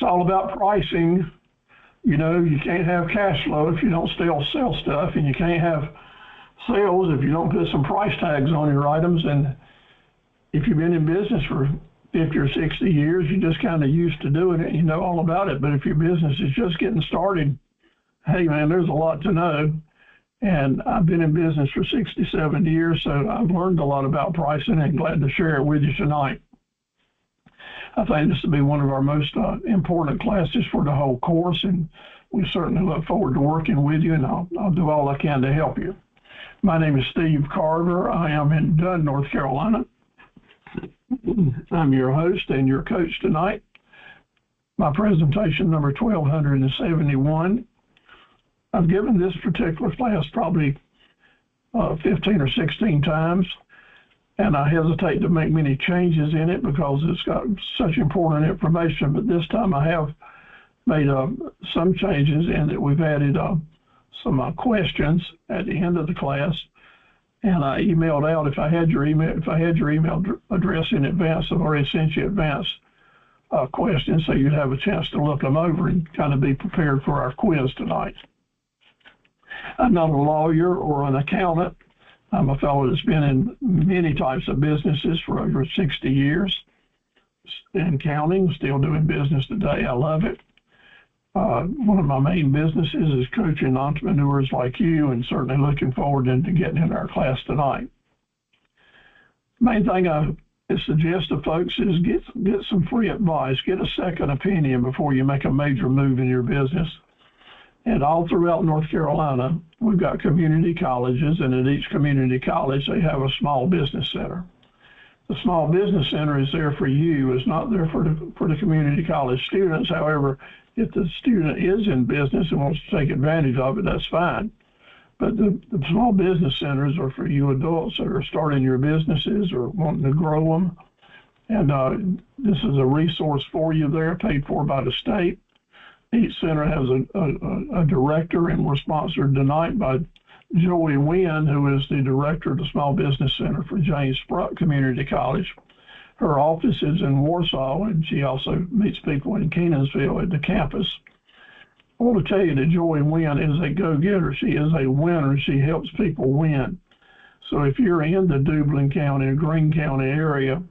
it's all about pricing. You know, you can't have cash flow if you don't still sell stuff, and you can't have sales if you don't put some price tags on your items. And if you've been in business for 50 or 60 years, you're just kind of used to doing it. You know all about it. But if your business is just getting started, hey, man, there's a lot to know. And I've been in business for 60, 70 years, so I've learned a lot about pricing and glad to share it with you tonight. I think this will be one of our most important classes for the whole course, and we certainly look forward to working with you, and I'll do all I can to help you. My name is Steve Carver. I am in Dunn, North Carolina. I'm your host and your coach tonight. My presentation number 1271. I've given this particular class probably 15 or 16 times, and I hesitate to make many changes in it because it's got such important information. But this time I have made some changes in that we've added some questions at the end of the class, and I emailed out if I had your email address in advance. I've already sent you advance questions so you'd have a chance to look them over and kind of be prepared for our quiz tonight. I'm not a lawyer or an accountant. I'm a fellow that's been in many types of businesses for over 60 years and counting, still doing business today. I love it. One of my main businesses is coaching entrepreneurs like you, and certainly looking forward to getting in our class tonight. Main thing I suggest to folks is get some free advice, get a second opinion before you make a major move in your business. And all throughout North Carolina, we've got community colleges, and at each community college, they have a small business center. The small business center is there for you. It's not there for the community college students. However, if the student is in business and wants to take advantage of it, that's fine. But the small business centers are for you adults that are starting your businesses or wanting to grow them. And this is a resource for you there, paid for by the state. Each center has a director, and we're sponsored tonight by Joey Wynn, who is the director of the Small Business Center for James Spruck Community College. Her office is in Warsaw, and she also meets people in Kenansville at the campus. I want to tell you that Joey Wynn is a go-getter. She is a winner. She helps people win. So if you're in the Dublin County, Greene County area,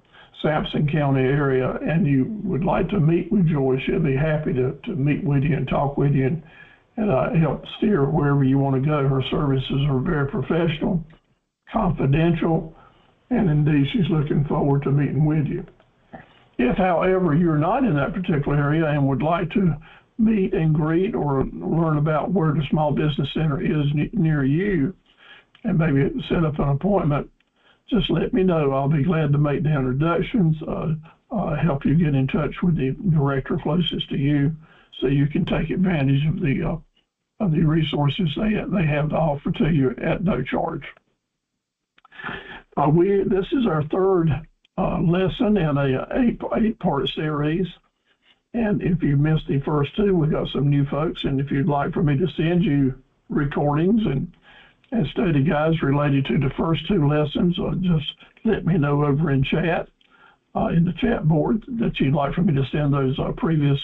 Sampson County area, and you would like to meet with Joy, she'll be happy to meet with you and talk with you and help steer wherever you want to go. Her services are very professional, confidential, and indeed she's looking forward to meeting with you. If, however, you're not in that particular area and would like to meet and greet or learn about where the Small Business Center is near you and maybe set up an appointment, just let me know. I'll be glad to make the introductions, help you get in touch with the director closest to you so you can take advantage of the resources they have to offer to you at no charge. This is our third lesson in a eight-part series. And if you missed the first two, we've got some new folks. And if you'd like for me to send you recordings and study guides related to the first two lessons, just let me know over in chat, in the chat board, that you'd like for me to send those previous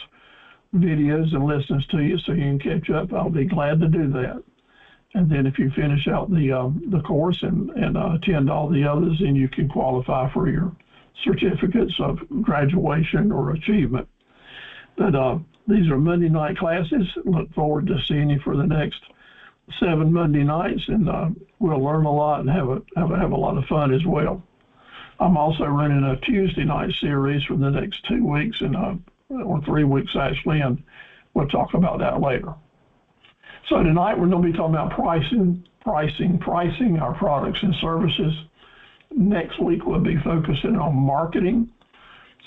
videos and lessons to you so you can catch up. I'll be glad to do that. And then if you finish out the course and attend all the others, then you can qualify for your certificates of graduation or achievement. But these are Monday night classes. Look forward to seeing you for the next 7 Monday nights, and we'll learn a lot and have a lot of fun as well. I'm also running a Tuesday night series for the next 2 weeks, or 3 weeks actually, and we'll talk about that later. So tonight we're going to be talking about pricing our products and services. Next week we'll be focusing on marketing.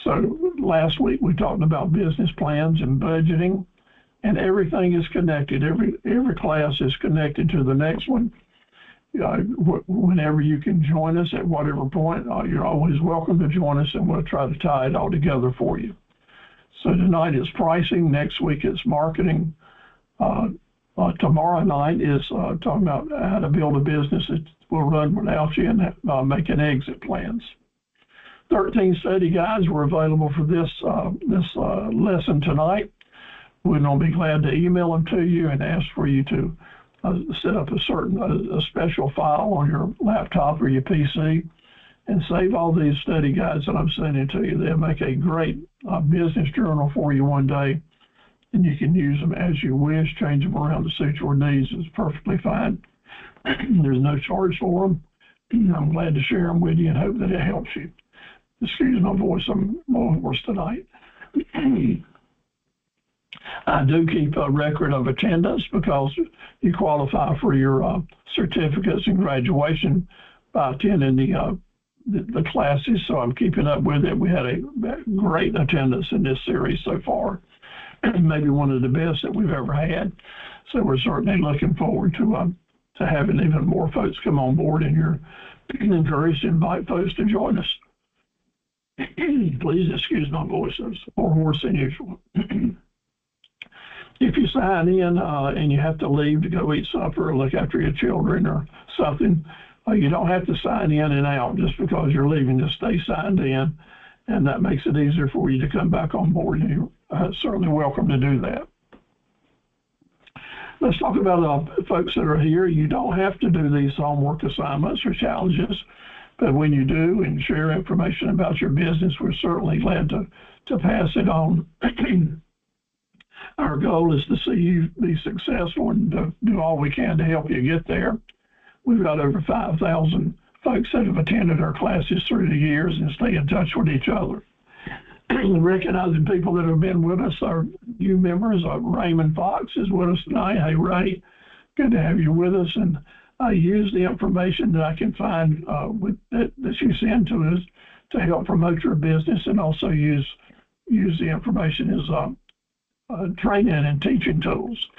So last week we talked about business plans and budgeting. And everything is connected. Every class is connected to the next one. Whenever you can join us at whatever point, you're always welcome to join us, and we'll try to tie it all together for you. So tonight is pricing. Next week it's marketing. Tomorrow night is talking about how to build a business that will run without you and making exit plans. 13 study guides were available for this lesson tonight. We're going to be glad to email them to you and ask for you to set up a special file on your laptop or your PC and save all these study guides that I'm sending to you. They'll make a great business journal for you one day, and you can use them as you wish, change them around to suit your needs. It's perfectly fine. There's no charge for them. I'm glad to share them with you and hope that it helps you. Excuse my voice, I'm a little hoarse tonight. I do keep a record of attendance because you qualify for your certificates and graduation by attending the classes, so I'm keeping up with it. We had a great attendance in this series so far, maybe one of the best that we've ever had. So we're certainly looking forward to having even more folks come on board, and you're encouraged to invite folks to join us. Please excuse my voice, it's more hoarse than usual. If you sign in and you have to leave to go eat supper or look after your children or something, you don't have to sign in and out just because you're leaving. Just stay signed in, and that makes it easier for you to come back on board. And you're certainly welcome to do that. Let's talk about folks that are here. You don't have to do these homework assignments or challenges, but when you do and share information about your business, we're certainly glad to pass it on. Our goal is to see you be successful and to do all we can to help you get there. We've got over 5,000 folks that have attended our classes through the years and stay in touch with each other. Recognizing people that have been with us, our new members, Raymond Fox is with us tonight. Hey, Ray, good to have you with us. And I use the information that I can find that you send to us to help promote your business, and also use the information as training and teaching tools.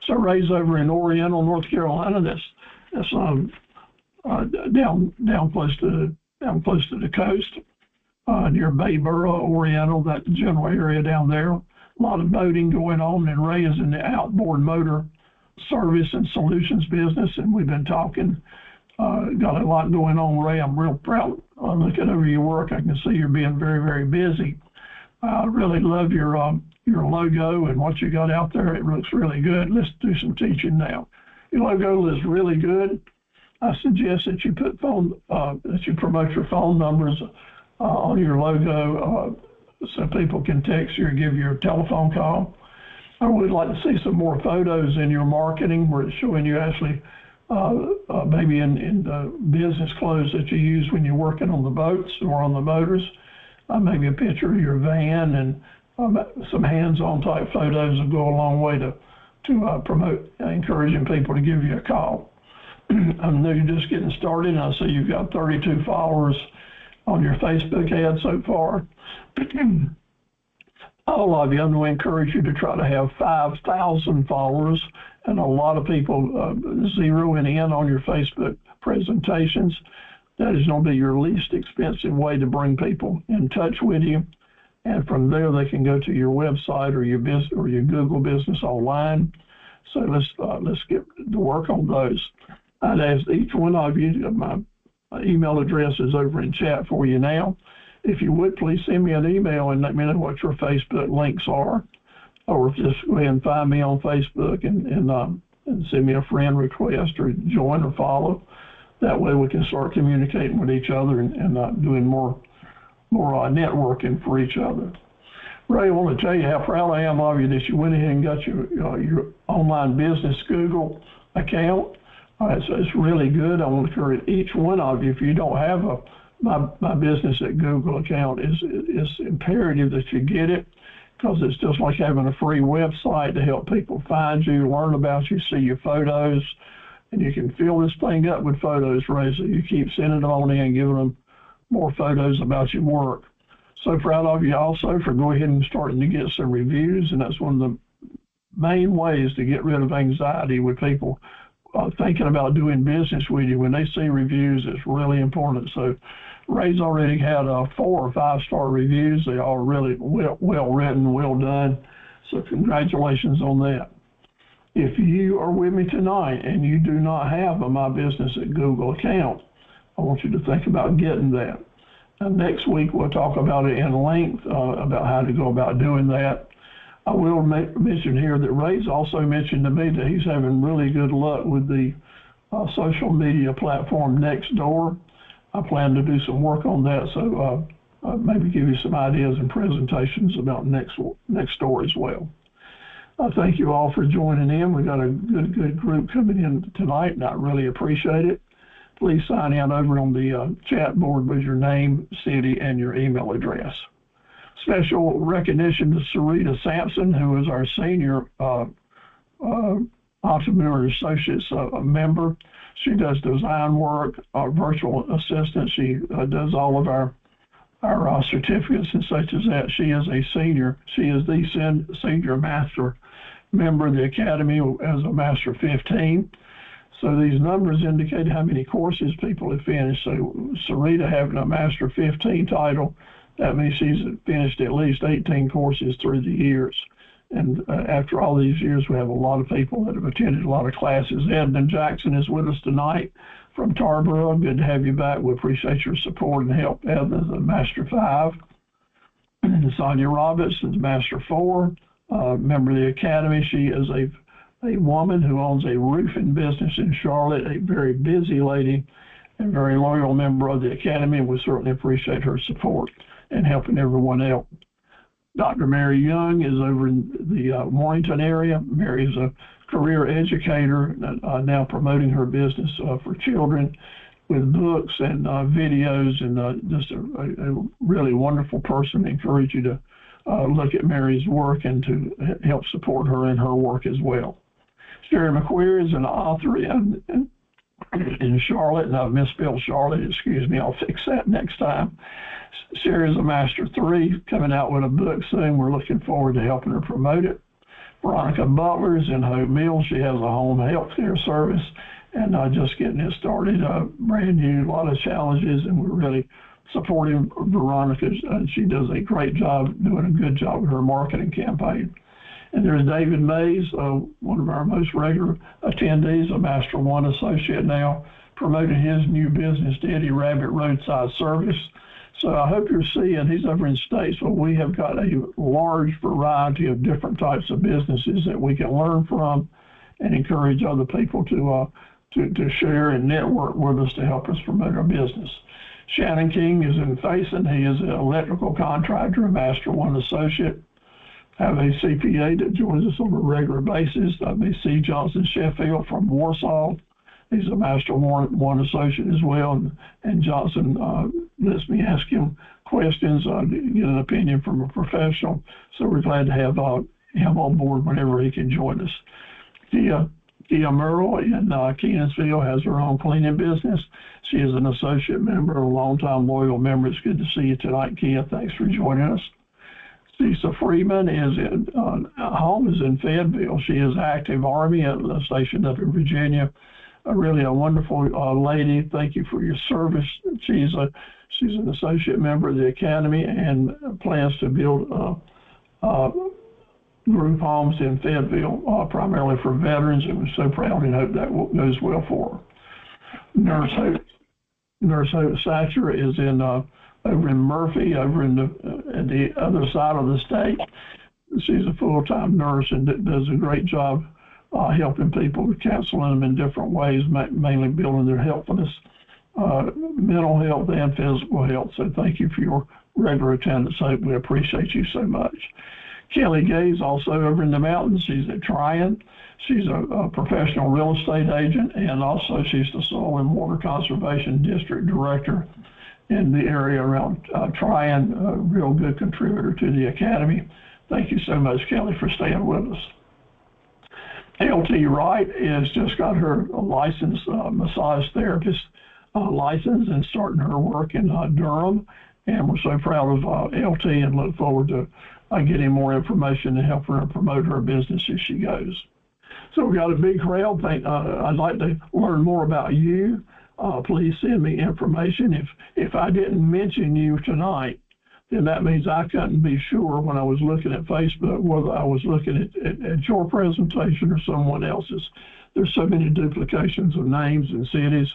So Ray's over in Oriental, North Carolina. That's down close to the coast, near Bayboro, Oriental, that general area down there. A lot of boating going on, and Ray is in the outboard motor service and solutions business, and we've been talking. Got a lot going on, Ray. I'm real proud. Looking over your work, I can see you're being very, very busy. I really love your logo and what you got out there. It looks really good. Let's do some teaching now. Your logo is really good. I suggest that you put that you promote your phone numbers on your logo so people can text you or give you a telephone call. I would like to see some more photos in your marketing where it's showing you actually maybe in the business clothes that you use when you're working on the boats or on the motors. Maybe a picture of your van and some hands-on type photos will go a long way to promote, encouraging people to give you a call. I know you're just getting started, and I see you've got 32 followers on your Facebook ad so far. All of you, I'm going to encourage you to try to have 5,000 followers, and a lot of people zeroing in on your Facebook presentations. That is going to be your least expensive way to bring people in touch with you. And from there, they can go to your website or your business or your Google business online. So let's get to work on those. I'd ask each one of you, my email address is over in chat for you now. If you would, please send me an email and let me know what your Facebook links are, or just go ahead and find me on Facebook and send me a friend request or join or follow. That way we can start communicating with each other and doing more networking for each other. Ray, I want to tell you how proud I am of you that you went ahead and got your online business Google account. So it's really good. I want to encourage each one of you, if you don't have my business at Google account, it's imperative that you get it, because it's just like having a free website to help people find you, learn about you, see your photos, and you can fill this thing up with photos, Ray. So you keep sending them on in, giving them more photos about your work. So proud of you also for going ahead and starting to get some reviews, and that's one of the main ways to get rid of anxiety with people thinking about doing business with you. When they see reviews, it's really important. So Ray's already had 4 or 5 star reviews. They all really well written, well done. So congratulations on that. If you are with me tonight and you do not have a My Business at Google account, I want you to think about getting that. Next week, we'll talk about it in length, about how to go about doing that. I will mention here that Ray's also mentioned to me that he's having really good luck with the social media platform Nextdoor. I plan to do some work on that, so maybe give you some ideas and presentations about Nextdoor as well. Thank you all for joining in. We got a good group coming in tonight, and I really appreciate it. Please sign in over on the chat board with your name, city, and your email address. Special recognition to Sarita Sampson, who is our senior Entrepreneur Associates member. She does design work, virtual assistant. She does all of our certificates and such as that. She is a senior. She is the senior master member of the Academy as a Master 15. So these numbers indicate how many courses people have finished. So Sarita having a Master 15 title, that means she's finished at least 18 courses through the years. And after all these years, we have a lot of people that have attended a lot of classes. Edmund Jackson is with us tonight from Carver. Good to have you back. We appreciate your support and help. Edmund's a Master 5. And Sonia Robinson's Master 4. Member of the Academy. She is a woman who owns a roofing business in Charlotte, a very busy lady and very loyal member of the Academy, and we certainly appreciate her support and helping everyone out. Dr. Mary Young is over in the Warrington area. Mary is a career educator, now promoting her business for children with books and videos, and just a really wonderful person. I encourage you to look at Mary's work and to help support her in her work as well. Sherry McQueer is an author in Charlotte, and I've misspelled Charlotte, excuse me, I'll fix that next time. Sherry is a Master 3, coming out with a book soon. We're looking forward to helping her promote it. Veronica Butler is in Hope Mills. She has a home health care service, and just getting it started, brand new, a lot of challenges, and we're really supporting Veronica. She does a great job, doing a good job with her marketing campaign. And there's David Mays, one of our most regular attendees, a Master 1 associate now, promoting his new business, Daddy Rabbit Roadside Service. So I hope you're seeing, he's over in Statesville. We have got a large variety of different types of businesses that we can learn from and encourage other people to share and network with us to help us promote our business. Shannon King is in Faison. He is an electrical contractor, a Master 1 associate. Have a CPA that joins us on a regular basis. C. Johnson Sheffield from Warsaw. He's a Master 1 associate as well. And Johnson lets me ask him questions, get an opinion from a professional. So we're glad to have him on board whenever he can join us. Kia Merle in Kenansville has her own cleaning business. She is an associate member, a longtime loyal member. It's good to see you tonight, Kia. Thanks for joining us. Cisa Freeman is home is in Fayetteville. She is active Army stationed up in Virginia. Really a wonderful lady. Thank you for your service. She's an associate member of the Academy and plans to build group homes in Fayetteville, primarily for veterans, and we're so proud and hope that goes well for her. Nurse Hope Satcher is over in Murphy, over in the other side of the state. She's a full-time nurse and does a great job helping people, counseling them in different ways, mainly building their healthiness, mental health and physical health. So thank you for your regular attendance, Hope. We appreciate you so much. Kelly Gaze, also over in the mountains. She's at Tryon. She's a professional real estate agent, and also she's the Soil and Water Conservation District Director in the area around Tryon, a real good contributor to the Academy. Thank you so much, Kelly, for staying with us. LT Wright has just got her licensed massage therapist license and starting her work in Durham. And we're so proud of LT and look forward to getting more information and helping her promote her business as she goes. So we've got a big crowd. I'd like to learn more about you. Please send me information. If I didn't mention you tonight, then that means I couldn't be sure when I was looking at Facebook whether I was looking at your presentation or someone else's. There's so many duplications of names and cities.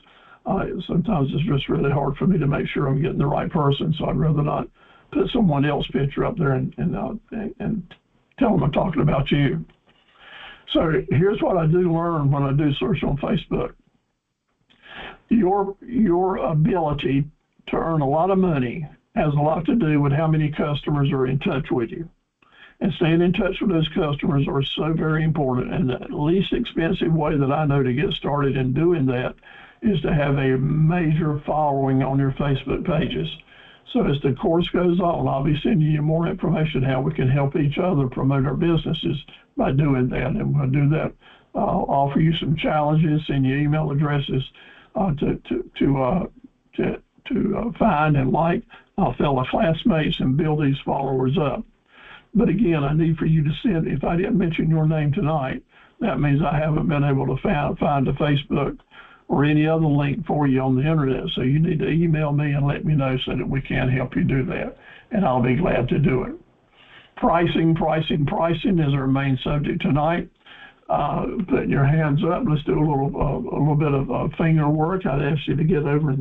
Sometimes it's just really hard for me to make sure I'm getting the right person, so I'd rather not put someone else's picture up there and tell them I'm talking about you. So here's what I do learn when I do search on Facebook. Your ability to earn a lot of money has a lot to do with how many customers are in touch with you. And staying in touch with those customers are so very important. And the least expensive way that I know to get started in doing that is to have a major following on your Facebook pages. So as the course goes on, I'll be sending you more information how we can help each other promote our businesses by doing that. And we'll do that. I'll offer you some challenges, send you email addresses to find and like our fellow classmates and build these followers up. But again, I need for you to send, if I didn't mention your name tonight, that means I haven't been able to find a Facebook or any other link for you on the internet. So you need to email me and let me know so that we can help you do that. And I'll be glad to do it. Pricing is our main subject tonight. Putting your hands up, let's do a little bit of finger work. I'd ask you to get over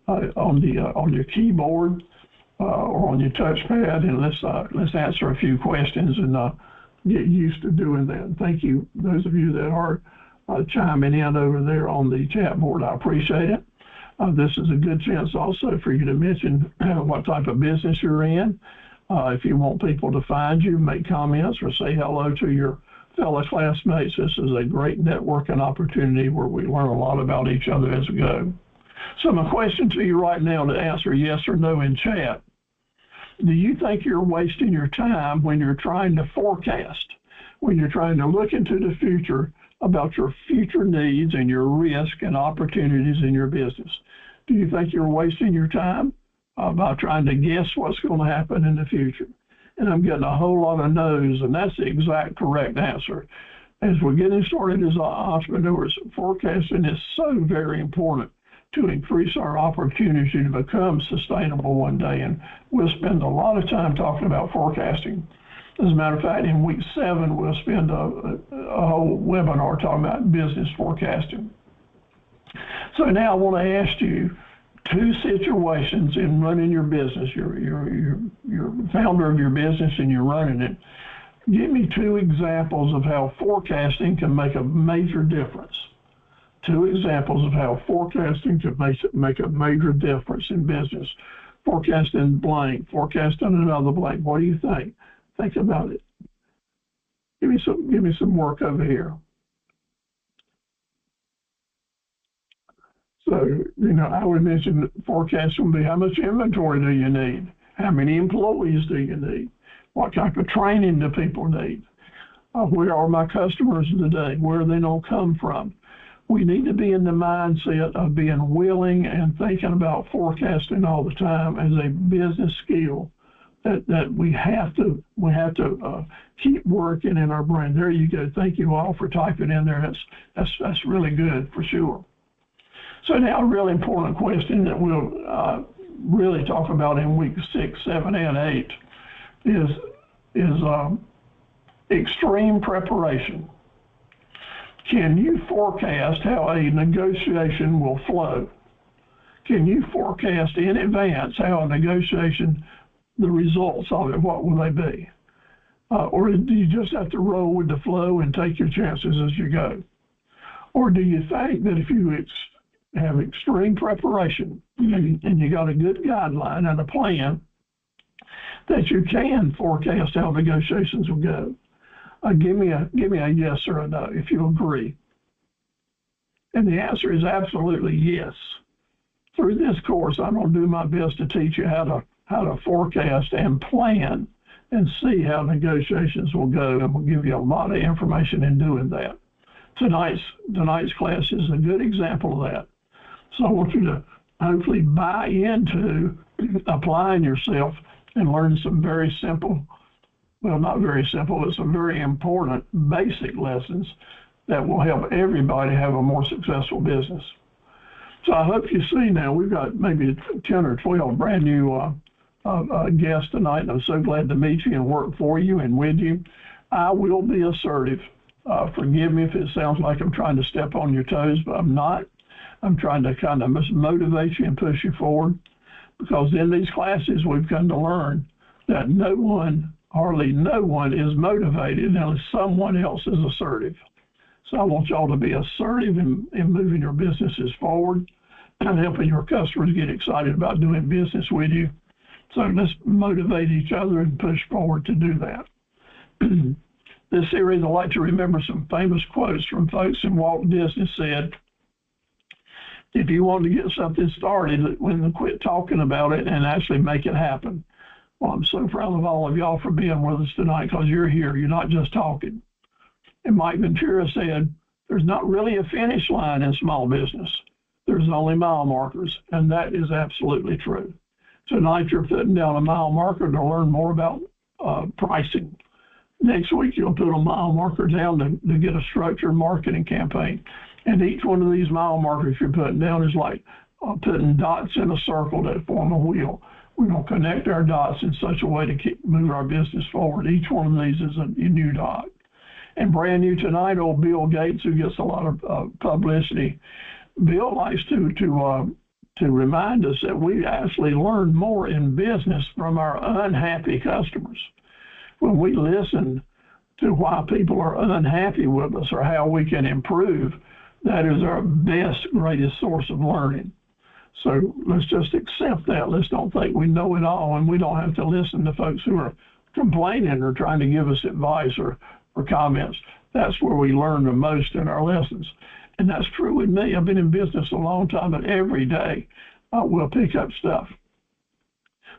on your keyboard or on your touchpad, and let's answer a few questions and get used to doing that. And thank you, those of you that are chiming in over there on the chat board. I appreciate it. This is a good chance also for you to mention what type of business you're in. If you want people to find you, make comments or say hello to your fellow classmates. This is a great networking opportunity where we learn a lot about each other as we go. So my question to you right now to answer yes or no in chat, do you think you're wasting your time when you're trying to forecast, when you're trying to look into the future about your future needs and your risk and opportunities in your business? Do you think you're wasting your time by trying to guess what's going to happen in the future? And I'm getting a whole lot of no's, and that's the exact correct answer. As we're getting started as entrepreneurs, forecasting is so very important to increase our opportunity to become sustainable one day. And we'll spend a lot of time talking about forecasting. As a matter of fact, in week 7, we'll spend a whole webinar talking about business forecasting. So now I want to ask you 2 situations in running your business. You're founder of your business and you're running it. Give me 2 examples of how forecasting can make a major difference. 2 examples of how forecasting can make a major difference in business. Forecasting blank, forecasting another blank. What do you think? Think about it. Give me some work over here. So, I would mention forecasting would be how much inventory do you need? How many employees do you need? What type of training do people need? Where are my customers today? Where are they going to come from? We need to be in the mindset of being willing and thinking about forecasting all the time as a business skill that we have to keep working in our brain. There you go. Thank you all for typing in there. That's really good for sure. So now a really important question that we'll really talk about in week 6, 7, and 8 is extreme preparation. Can you forecast how a negotiation will flow? Can you forecast in advance how a negotiation, the results of it, what will they be? Or do you just have to roll with the flow and take your chances as you go? Or do you think that if you have extreme preparation and you got a good guideline and a plan, that you can forecast how negotiations will go? Give me a yes or a no if you agree. And the answer is absolutely yes. Through this course, I'm going to do my best to teach you how to forecast and plan and see how negotiations will go, and we'll give you a lot of information in doing that. Tonight's class is a good example of that. So I want you to hopefully buy into applying yourself and learn some very simple, well, not very simple, but some very important basic lessons that will help everybody have a more successful business. So I hope you see now we've got maybe 10 or 12 brand new guests tonight, and I'm so glad to meet you and work for you and with you. I will be assertive. Forgive me if it sounds like I'm trying to step on your toes, but I'm not. I'm trying to kind of motivate you and push you forward, because in these classes we've come to learn that hardly no one is motivated unless someone else is assertive. So I want y'all to be assertive in moving your businesses forward and helping your customers get excited about doing business with you. So let's motivate each other and push forward to do that. This series, I like to remember some famous quotes from folks, and Walt Disney said, if you want to get something started, when quit talking about it and actually make it happen. Well, I'm so proud of all of y'all for being with us tonight, because you're here. You're not just talking. And Mike Ventura said, there's not really a finish line in small business. There's only mile markers, and that is absolutely true. Tonight, you're putting down a mile marker to learn more about pricing. Next week, you'll put a mile marker down to get a structured marketing campaign. And each one of these mile markers you're putting down is like putting dots in a circle that form a wheel. We're going to connect our dots in such a way to keep moving our business forward. Each one of these is a new dot. And brand new tonight, old Bill Gates, who gets a lot of publicity, Bill likes to remind us that we actually learn more in business from our unhappy customers. When we listen to why people are unhappy with us or how we can improve, that is our best, greatest source of learning. So let's just accept that. Let's don't think we know it all, and we don't have to listen to folks who are complaining or trying to give us advice or comments. That's where we learn the most in our lessons. And that's true with me. I've been in business a long time, and every day we'll pick up stuff.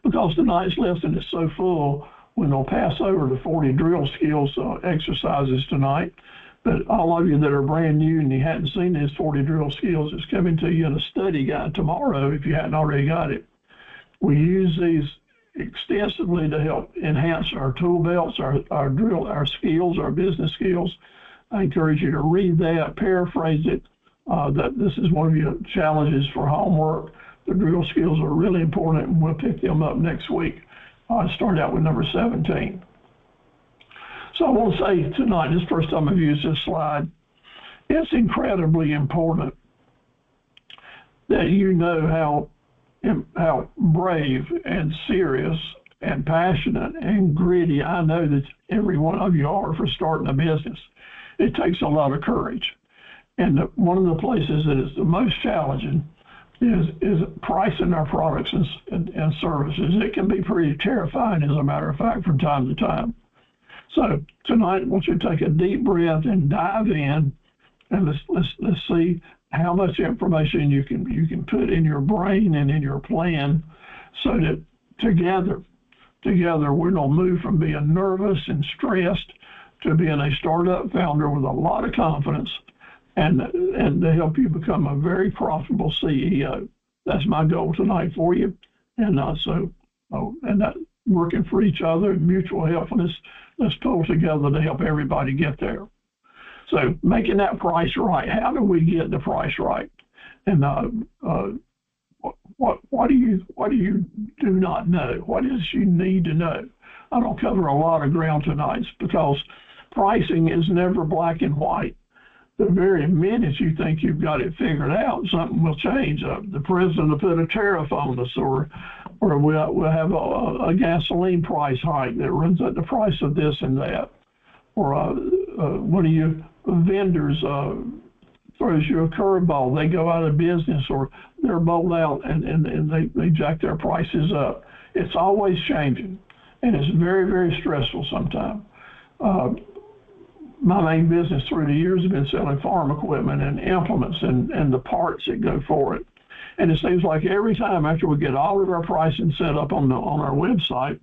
Because tonight's lesson is so full, we're going to pass over the 40 drill skills exercises tonight. But all of you that are brand new and you hadn't seen these 40 drill skills, it's coming to you in a study guide tomorrow if you hadn't already got it. We use these extensively to help enhance our tool belts, our skills, our business skills. I encourage you to read that, paraphrase it. That this is one of your challenges for homework. The drill skills are really important, and we'll pick them up next week. I start out with number 17. So I want to say tonight, this is the first time I've used this slide, it's incredibly important that you know how brave and serious and passionate and gritty I know that every one of you are for starting a business. It takes a lot of courage. And one of the places that is the most challenging is pricing our products and services. It can be pretty terrifying, as a matter of fact, from time to time. So tonight, I want you to take a deep breath and dive in, and let's see how much information you can put in your brain and in your plan, so that together we're going to move from being nervous and stressed to being a startup founder with a lot of confidence, and to help you become a very profitable CEO. That's my goal tonight for you. And that working for each other, mutual help, and let's pull together to help everybody get there. So making that price right. How do we get the price right? And what do you do not know? What is you need to know? I don't cover a lot of ground tonight because pricing is never black and white. The very minute you think you've got it figured out, something will change. The president will put a tariff on us, or we'll have a gasoline price hike that runs up the price of this and that. Or one of your vendors throws you a curveball. They go out of business, or they're bowled out and they jack their prices up. It's always changing, and it's very, very stressful sometimes. My main business through the years has been selling farm equipment and implements and the parts that go for it. And it seems like every time after we get all of our pricing set up on our website,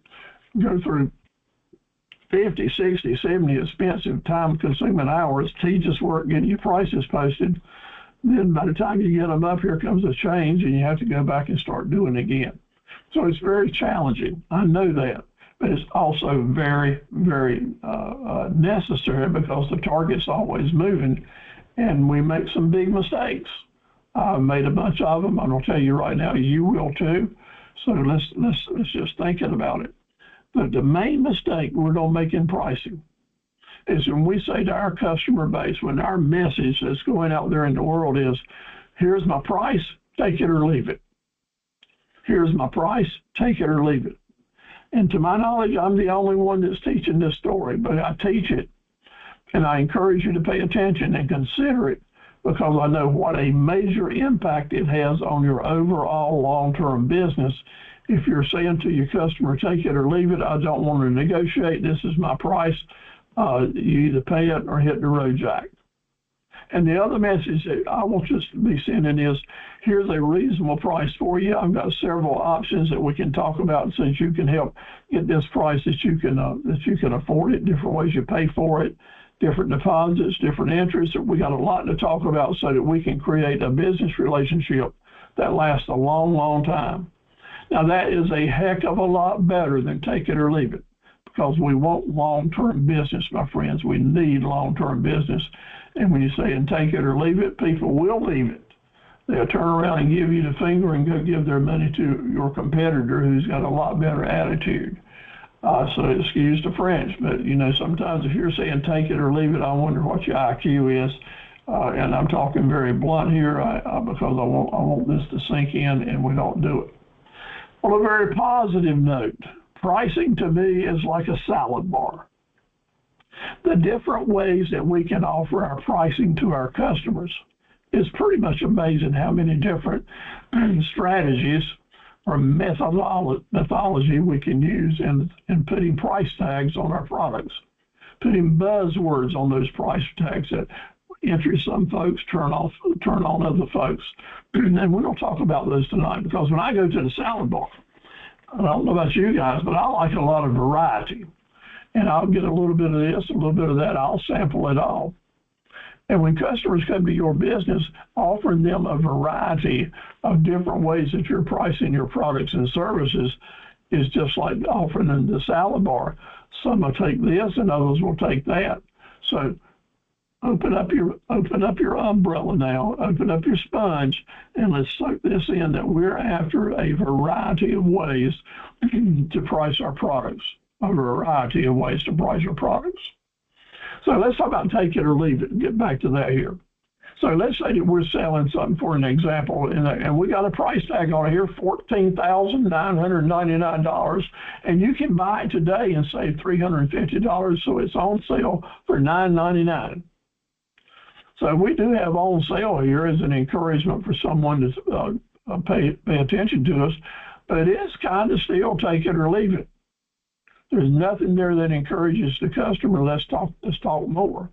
go through 50, 60, 70 expensive, time-consuming hours, tedious work getting your prices posted. Then by the time you get them up, here comes a change, and you have to go back and start doing it again. So it's very challenging. I know that. But it's also very, very necessary, because the target's always moving, and we make some big mistakes. I've made a bunch of them. I'm going to tell you right now, you will too. So let's just think about it. But the main mistake we're going to make in pricing is when we say to our customer base, when our message that's going out there in the world is, Here's my price, take it or leave it. Here's my price, take it or leave it. And to my knowledge, I'm the only one that's teaching this story, but I teach it. And I encourage you to pay attention and consider it, because I know what a major impact it has on your overall long-term business. If you're saying to your customer, take it or leave it, I don't want to negotiate, this is my price, you either pay it or hit the road jack. And the other message that I want us to be sending is, here's a reasonable price for you. I've got several options that we can talk about so that you can help get this price that you can afford it, different ways you pay for it, different deposits, different interests. We got a lot to talk about so that we can create a business relationship that lasts a long, long time. Now, that is a heck of a lot better than take it or leave it, because we want long-term business, my friends. We need long-term business. And when you say and take it or leave it, people will leave it. They'll turn around and give you the finger and go give their money to your competitor who's got a lot better attitude. So excuse the French, but sometimes if you're saying take it or leave it, I wonder what your IQ is. And I'm talking very blunt here because I want this to sink in, and we don't do it. On a very positive note, pricing to me is like a salad bar. The different ways that we can offer our pricing to our customers is pretty much amazing how many different strategies or methodology we can use in putting price tags on our products, putting buzzwords on those price tags that interest some folks, turn on other folks. And we're going to talk about those tonight, because when I go to the salad bar, I don't know about you guys, but I like a lot of variety. And I'll get a little bit of this, a little bit of that. I'll sample it all. And when customers come to your business, offering them a variety of different ways that you're pricing your products and services is just like offering them the salad bar. Some will take this and others will take that. So open up your umbrella now, open up your sponge, and let's soak this in, that we're after a variety of ways to price our products. A variety of ways to price your products. So let's talk about take it or leave it and get back to that here. So let's say that we're selling something, for an example, and we got a price tag on it here, $14,999, and you can buy it today and save $350, so it's on sale for $999. So we do have on sale here as an encouragement for someone to pay attention to us, but it is kind of still take it or leave it. There's nothing there that encourages the customer. Let's talk more.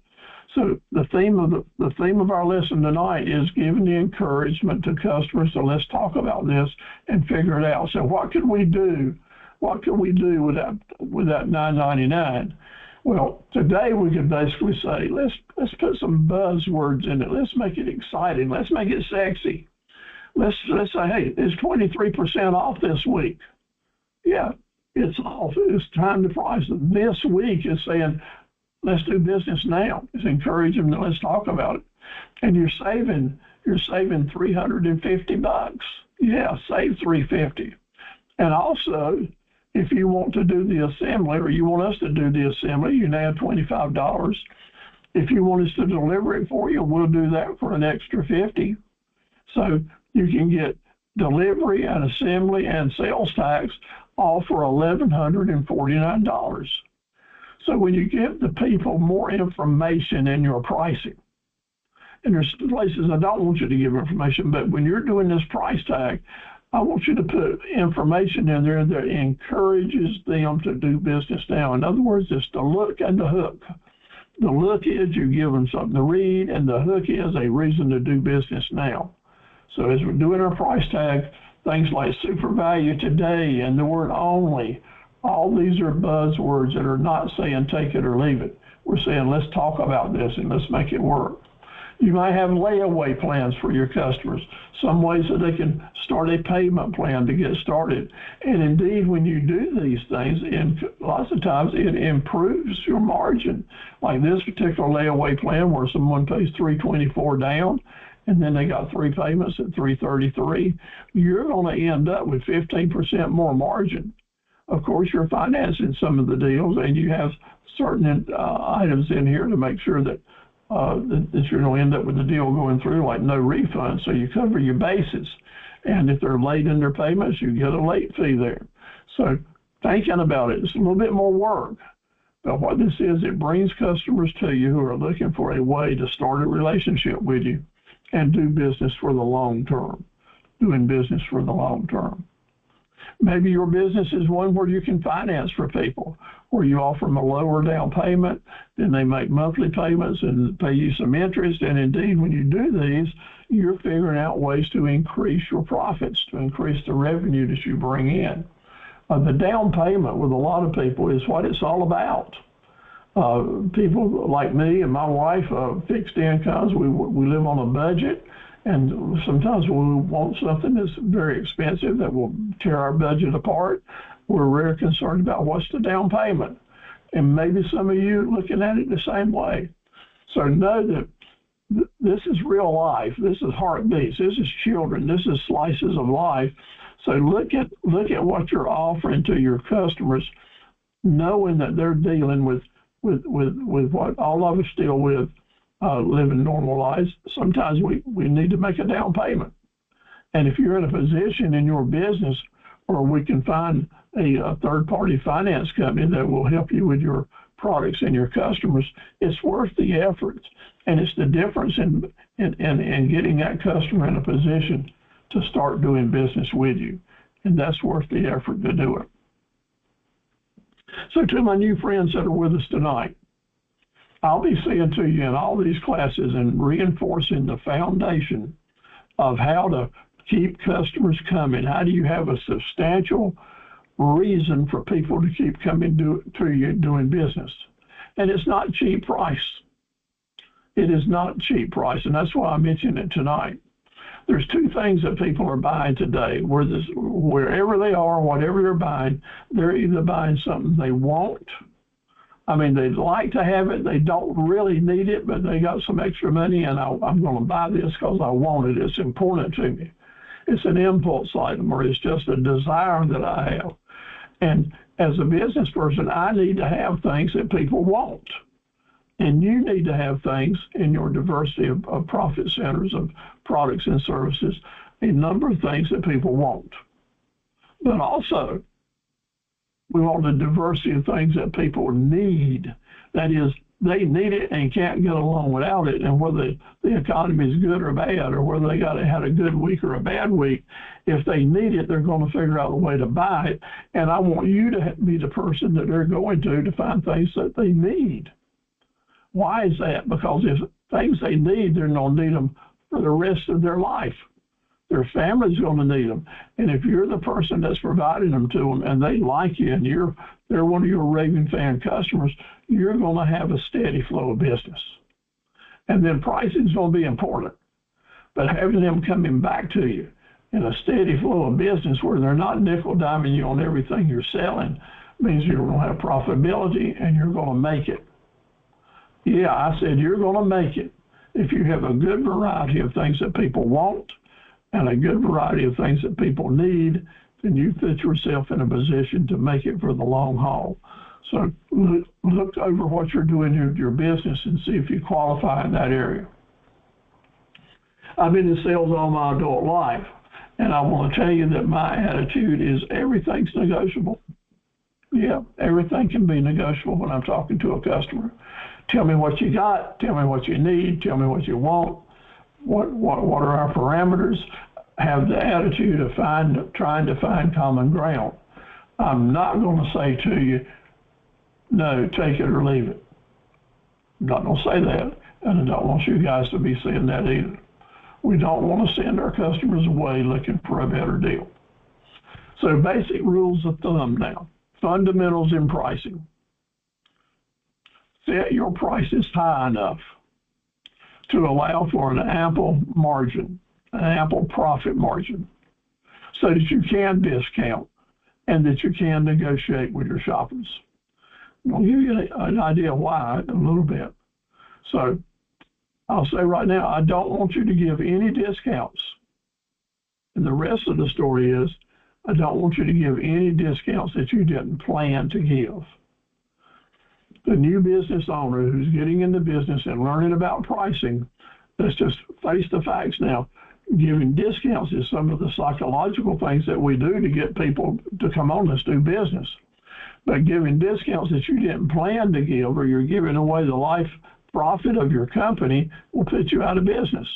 So the theme of our lesson tonight is giving the encouragement to customers. So let's talk about this and figure it out. So what could we do? What could we do with that $9.99? Well, today we could basically say let's put some buzzwords in it. Let's make it exciting. Let's make it sexy. Let's say, hey, it's 23% off this week. Yeah. It's off. It's time to price. This week is saying, let's do business now. It's encouraging them. Let's talk about it. And you're saving $350. Yeah, save $350. And also, if you want to do the assembly, or you want us to do the assembly, you can add $25. If you want us to deliver it for you, we'll do that for an extra $50. So you can get delivery and assembly and sales tax all for $1,149. So when you give the people more information in your pricing, and there's places I don't want you to give information, but when you're doing this price tag, I want you to put information in there that encourages them to do business now. In other words, it's the look and the hook. The look is you give them something to read, and the hook is a reason to do business now. So as we're doing our price tag, things like super value today and the word only, all these are buzzwords that are not saying take it or leave it. We're saying let's talk about this and let's make it work. You might have layaway plans for your customers, some ways that they can start a payment plan to get started. And indeed, when you do these things, and lots of times it improves your margin. Like this particular layaway plan where someone pays $324 down, and then they got 3 payments at $333, you're going to end up with 15% more margin. Of course, you're financing some of the deals, and you have certain items in here to make sure that that you're going to end up with the deal going through, like no refund. So you cover your bases. And if they're late in their payments, you get a late fee there. So thinking about it, it's a little bit more work. But what this is, it brings customers to you who are looking for a way to start a relationship with you and do business for the long term, doing business for the long term. Maybe your business is one where you can finance for people, where you offer them a lower down payment, then they make monthly payments and pay you some interest. And indeed, when you do these, you're figuring out ways to increase your profits, to increase the revenue that you bring in. The down payment with a lot of people is what it's all about. People like me and my wife, fixed incomes, we live on a budget. And sometimes when we want something that's very expensive that will tear our budget apart, we're very concerned about what's the down payment. And maybe some of you are looking at it the same way. So know that this is real life. This is heartbeats. This is children. This is slices of life. So look at what you're offering to your customers, knowing that they're dealing with what all of us deal with. Living normal lives, sometimes we need to make a down payment. And if you're in a position in your business where we can find a third-party finance company that will help you with your products and your customers, it's worth the effort. And it's the difference in getting that customer in a position to start doing business with you. And that's worth the effort to do it. So to my new friends that are with us tonight, I'll be saying to you in all these classes and reinforcing the foundation of how to keep customers coming. How do you have a substantial reason for people to keep coming to you doing business? And it's not cheap price. It is not cheap price, and that's why I mentioned it tonight. There's two things that people are buying today. Wherever they are, whatever they're buying, they're either buying something they want. I mean, they'd like to have it. They don't really need it, but they got some extra money, and I'm going to buy this because I want it. It's important to me. It's an impulse item, or it's just a desire that I have. And as a business person, I need to have things that people want. And you need to have things in your diversity of profit centers, of products and services, a number of things that people want. But also, we want a diversity of things that people need. That is, they need it and can't get along without it. And whether the economy is good or bad, or whether they had a good week or a bad week, if they need it, they're going to figure out a way to buy it. And I want you to be the person that they're going to find things that they need. Why is that? Because if things they need, they're going to need them for the rest of their life. Their family's going to need them. And if you're the person that's providing them to them and they like you and they're one of your raving fan customers, you're going to have a steady flow of business. And then pricing is going to be important. But having them coming back to you in a steady flow of business where they're not nickel-diming you on everything you're selling means you're going to have profitability and you're going to make it. Yeah, I said you're going to make it if you have a good variety of things that people want and a good variety of things that people need, then you put yourself in a position to make it for the long haul. So look over what you're doing in your business and see if you qualify in that area. I've been in sales all my adult life, and I want to tell you that my attitude is everything's negotiable. Yeah, everything can be negotiable when I'm talking to a customer. Tell me what you got, tell me what you need, tell me what you want. What are our parameters? Have the attitude of trying to find common ground. I'm not going to say to you, no, take it or leave it. I'm not going to say that, and I don't want you guys to be saying that either. We don't want to send our customers away looking for a better deal. So basic rules of thumb now. Fundamentals in pricing. Set your prices high enough to allow for an ample margin, an ample profit margin, so that you can discount and that you can negotiate with your shoppers. I'll give you an idea why in a little bit. So I'll say right now, I don't want you to give any discounts. And the rest of the story is, I don't want you to give any discounts that you didn't plan to give. the new business owner who's getting into business and learning about pricing, let's just face the facts now. Giving discounts is some of the psychological things that we do to get people to come on, let's do business. But giving discounts that you didn't plan to give, or you're giving away the life profit of your company, will put you out of business.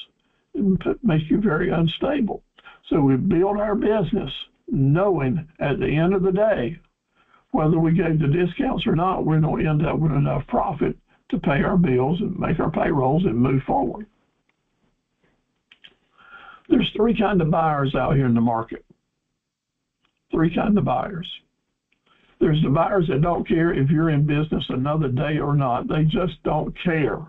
It will make you very unstable. So we build our business knowing at the end of the day, whether we gave the discounts or not, we're going to end up with enough profit to pay our bills and make our payrolls and move forward. There's three kinds of buyers out here in the market. Three kinds of buyers. There's the buyers that don't care if you're in business another day or not. They just don't care.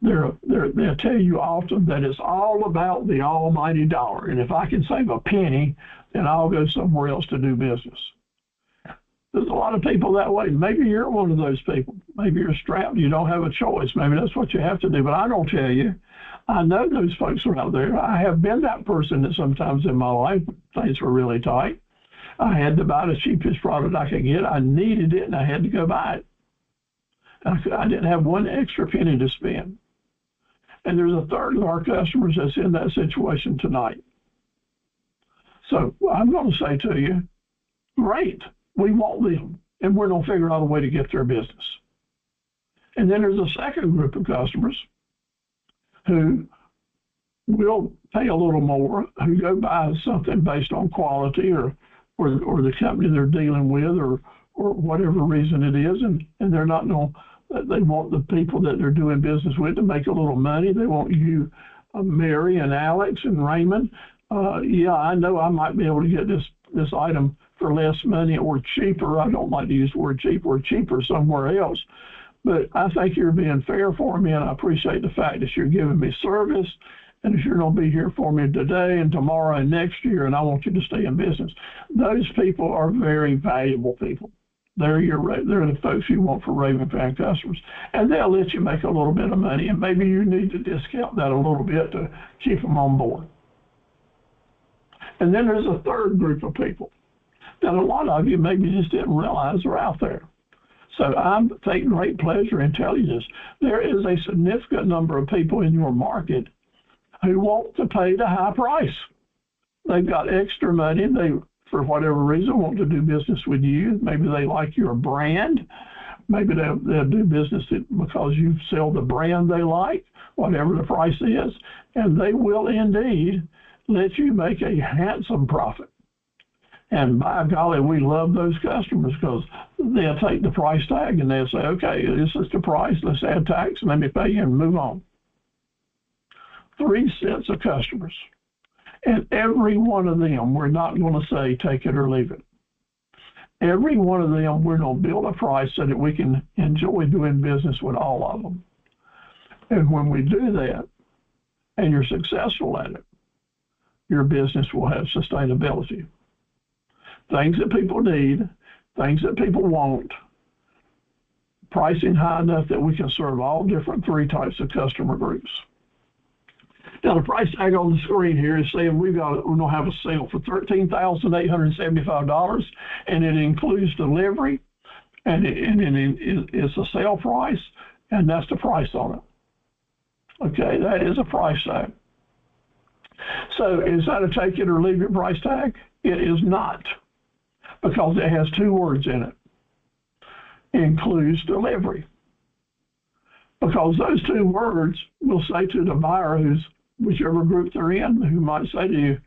They'll tell you often that it's all about the almighty dollar. And if I can save a penny, then I'll go somewhere else to do business. There's a lot of people that way. Maybe you're one of those people. Maybe you're strapped. You don't have a choice. Maybe that's what you have to do. But I don't tell you. I know those folks are out there. I have been that person that sometimes in my life, things were really tight. I had to buy the cheapest product I could get. I needed it, and I had to go buy it. I didn't have one extra penny to spend. And there's a third of our customers that's in that situation tonight. So I'm going to say to you, great. We want them, and we're going to figure out a way to get their business. And then there's a second group of customers who will pay a little more, who go buy something based on quality or the company they're dealing with or whatever reason it is, and they're not going to, they want the people that they're doing business with to make a little money. They want you, Mary and Alex and Raymond. Yeah, I know I might be able to get this item for less money or cheaper. I don't like to use the word cheap or cheaper somewhere else. But I think you're being fair for me, and I appreciate the fact that you're giving me service, and if you're going to be here for me today and tomorrow and next year, and I want you to stay in business. Those people are very valuable people. They're the folks you want for Raven Fan customers, and they'll let you make a little bit of money, and maybe you need to discount that a little bit to keep them on board. And then there's a third group of people that a lot of you maybe just didn't realize are out there. So I take great pleasure in telling you this. There is a significant number of people in your market who want to pay the high price. They've got extra money. They, for whatever reason, want to do business with you. Maybe they like your brand. Maybe they'll do business because you sell the brand they like, whatever the price is. And they will indeed let you make a handsome profit. And by golly, we love those customers because they'll take the price tag and they'll say, okay, this is the price, let's add tax, let me pay you and move on. 3 sets of customers. And every one of them, we're not going to say take it or leave it. Every one of them, we're going to build a price so that we can enjoy doing business with all of them. And when we do that, and you're successful at it, your business will have sustainability. Things that people need, things that people want, pricing high enough that we can serve all different 3 types of customer groups. Now, the price tag on the screen here is saying we're going to have a sale for $13,875, and it includes delivery, and it's a sale price, and that's the price on it. Okay, that is a price tag. So is that a take it or leave it price tag? It is not, because it has 2 words in it. Includes delivery. Because those 2 words will say to the buyer, who's whichever group they're in, who might say to you,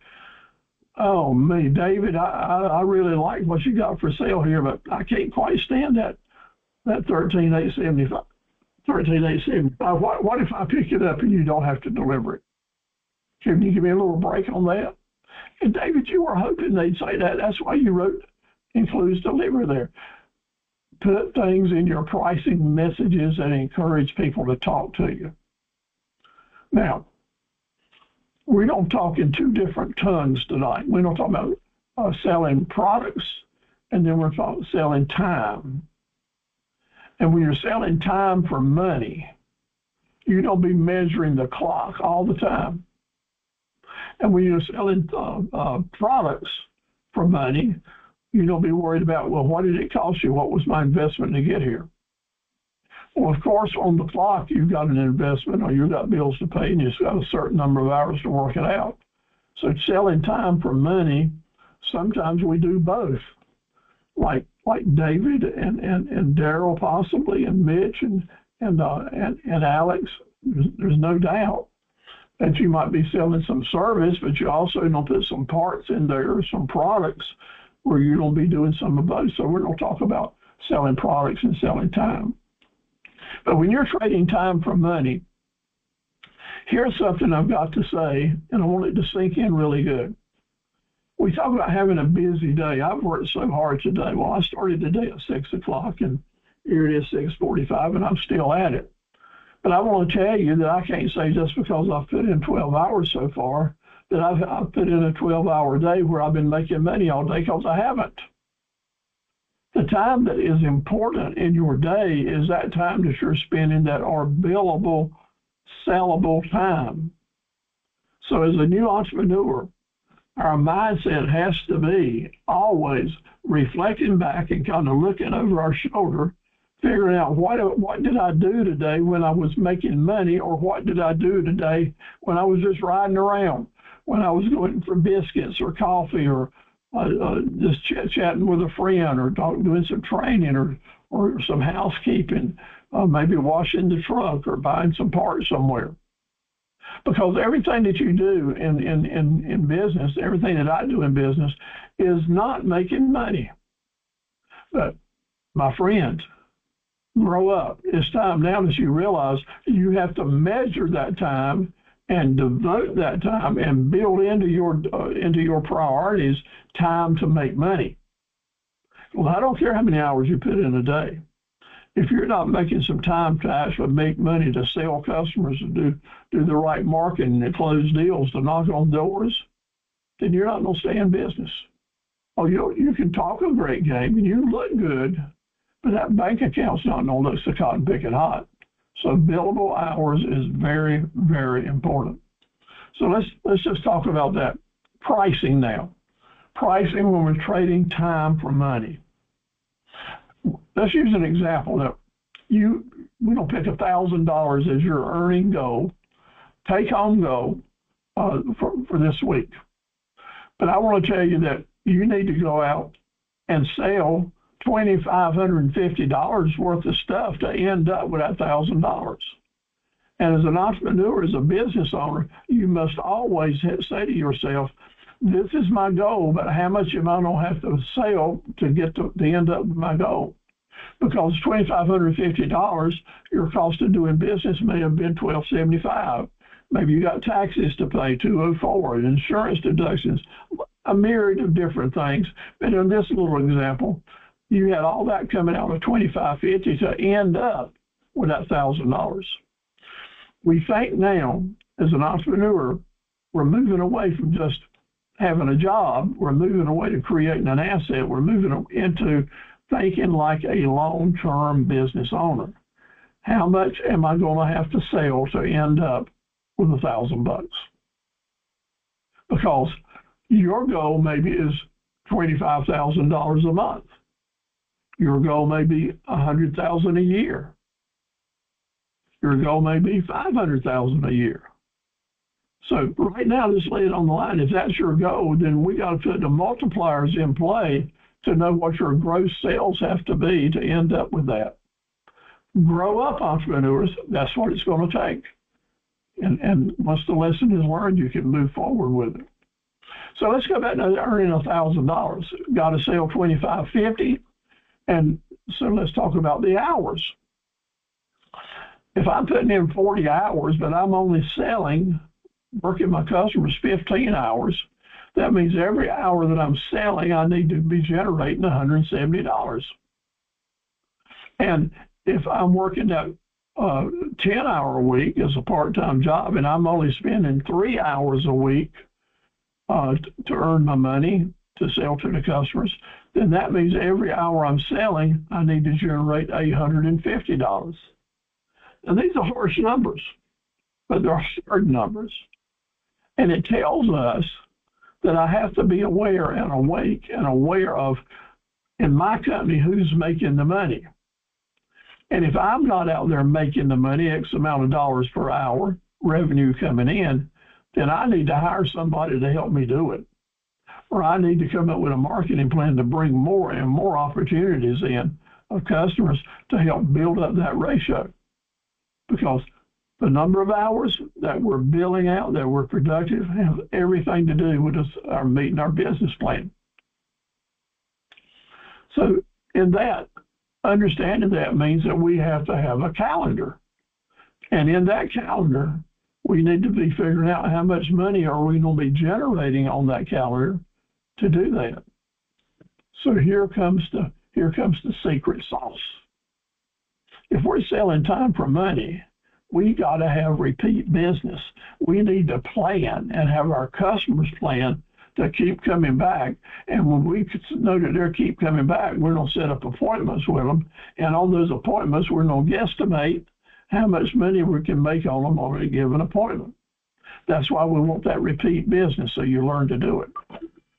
oh, me, David, I really like what you got for sale here, but I can't quite stand that $13,875. What if I pick it up and you don't have to deliver it? Can you give me a little break on that? And David, you were hoping they'd say that. That's why you wrote includes delivery there. Put things in your pricing messages that encourage people to talk to you. Now, we don't talk in 2 different tongues tonight. We don't talk about selling products, and then we're talking selling time. And when you're selling time for money, you don't be measuring the clock all the time. And when you're selling products for money, you don't be worried about, well, what did it cost you? What was my investment to get here? Well, of course, on the clock, you've got an investment or you've got bills to pay and you've got a certain number of hours to work it out. So selling time for money, sometimes we do both, like David and Daryl possibly, and Mitch and Alex. There's no doubt that you might be selling some service, but you also don't put some parts in there, some products, where you're going to be doing some of both. So we're going to talk about selling products and selling time. But when you're trading time for money, here's something I've got to say, and I want it to sink in really good. We talk about having a busy day. I've worked so hard today. Well, I started today at 6 o'clock, and here it is 6:45, and I'm still at it. But I want to tell you that I can't say just because I've put in 12 hours so far that I've put in a 12-hour day where I've been making money all day, because I haven't. The time that is important in your day is that time that you're spending that are billable, sellable time. So as a new entrepreneur, our mindset has to be always reflecting back and kind of looking over our shoulder, figuring out what did I do today when I was making money, or what did I do today when I was just riding around, when I was going for biscuits or coffee, or just chatting with a friend, or doing some training, or some housekeeping, maybe washing the truck or buying some parts somewhere. Because everything that you do in business, everything that I do in business, is not making money. But my friend, grow up. It's time now that you realize you have to measure that time and devote that time and build into your priorities time to make money. Well, I don't care how many hours you put in a day. If you're not making some time to actually make money, to sell customers, to do the right marketing, to close deals, to knock on doors, then you're not going to stay in business. Oh, you can talk a great game and you look good, but that bank account's not going to look so cotton picking hot. So billable hours is very, very important. So let's just talk about that. Pricing now. Pricing when we're trading time for money. Let's use an example that we don't pick $1,000 as your earning goal, take home goal for this week. But I want to tell you that you need to go out and sell $2,550 worth of stuff to end up with $1,000. And as an entrepreneur, as a business owner, you must always say to yourself, this is my goal, but how much am I going to have to sell to get to end up with my goal? Because $2,550, your cost of doing business may have been $1,275. Maybe you got taxes to pay, $204, insurance deductions, a myriad of different things. But in this little example, you had all that coming out of $2,550 to end up with that $1,000. We think now, as an entrepreneur, we're moving away from just having a job. We're moving away to creating an asset. We're moving into thinking like a long-term business owner. How much am I going to have to sell to end up with $1,000? Because your goal maybe is $25,000 a month. Your goal may be $100,000 a year. Your goal may be $500,000 a year. So right now, just lay it on the line. If that's your goal, then we got to put the multipliers in play to know what your gross sales have to be to end up with that. Grow up, entrepreneurs. That's what it's going to take. And once the lesson is learned, you can move forward with it. So let's go back to earning $1,000. Got to sell $2,550. And so let's talk about the hours. If I'm putting in 40 hours, but I'm only working my customers 15 hours, that means every hour that I'm selling, I need to be generating $170. And if I'm working that 10-hour week as a part-time job, and I'm only spending 3 hours a week to earn my money to sell to the customers, then that means every hour I'm selling, I need to generate $850. And these are harsh numbers, but they're hard numbers. And it tells us that I have to be aware and awake and aware of, in my company, who's making the money. And if I'm not out there making the money, X amount of dollars per hour, revenue coming in, then I need to hire somebody to help me do it. Or I need to come up with a marketing plan to bring more and more opportunities in of customers to help build up that ratio. Because the number of hours that we're billing out, that we're productive, has everything to do with us meeting our business plan. So in that, understanding that means that we have to have a calendar. And in that calendar, we need to be figuring out how much money are we going to be generating on that calendar to do that. So here comes the secret sauce. If we're selling time for money, we got to have repeat business. We need to plan and have our customers plan to keep coming back. And when we know that they keep coming back, we're going to set up appointments with them. And on those appointments, we're going to guesstimate how much money we can make on them on a given appointment. That's why we want that repeat business, so you learn to do it.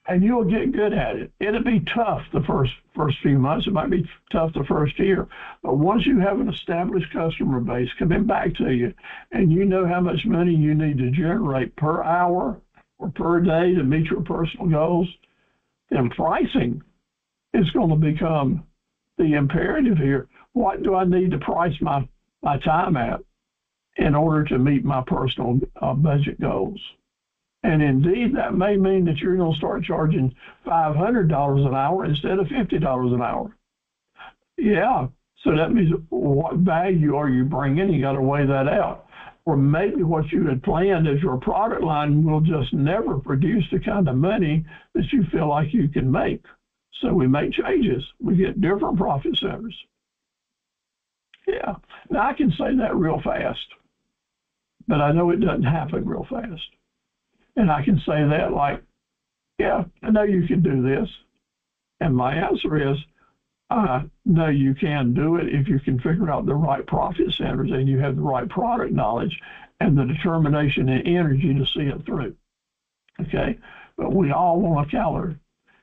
And you'll get good at it. It'll be tough the first few months. It might be tough the first year. But once you have an established customer base coming back to you, and you know how much money you need to generate per hour or per day to meet your personal goals, then pricing is going to become the imperative here. What do I need to price my time at in order to meet my personal budget goals? And indeed, that may mean that you're going to start charging $500 an hour instead of $50 an hour. Yeah, so that means what value are you bringing? You got to weigh that out. Or maybe what you had planned as your product line will just never produce the kind of money that you feel like you can make. So we make changes. We get different profit centers. Yeah, now I can say that real fast, but I know it doesn't happen real fast. And I can say that like, yeah, I know you can do this. And my answer is, no, you can do it if you can figure out the right profit centers and you have the right product knowledge and the determination and energy to see it through. Okay? But we all want a calendar.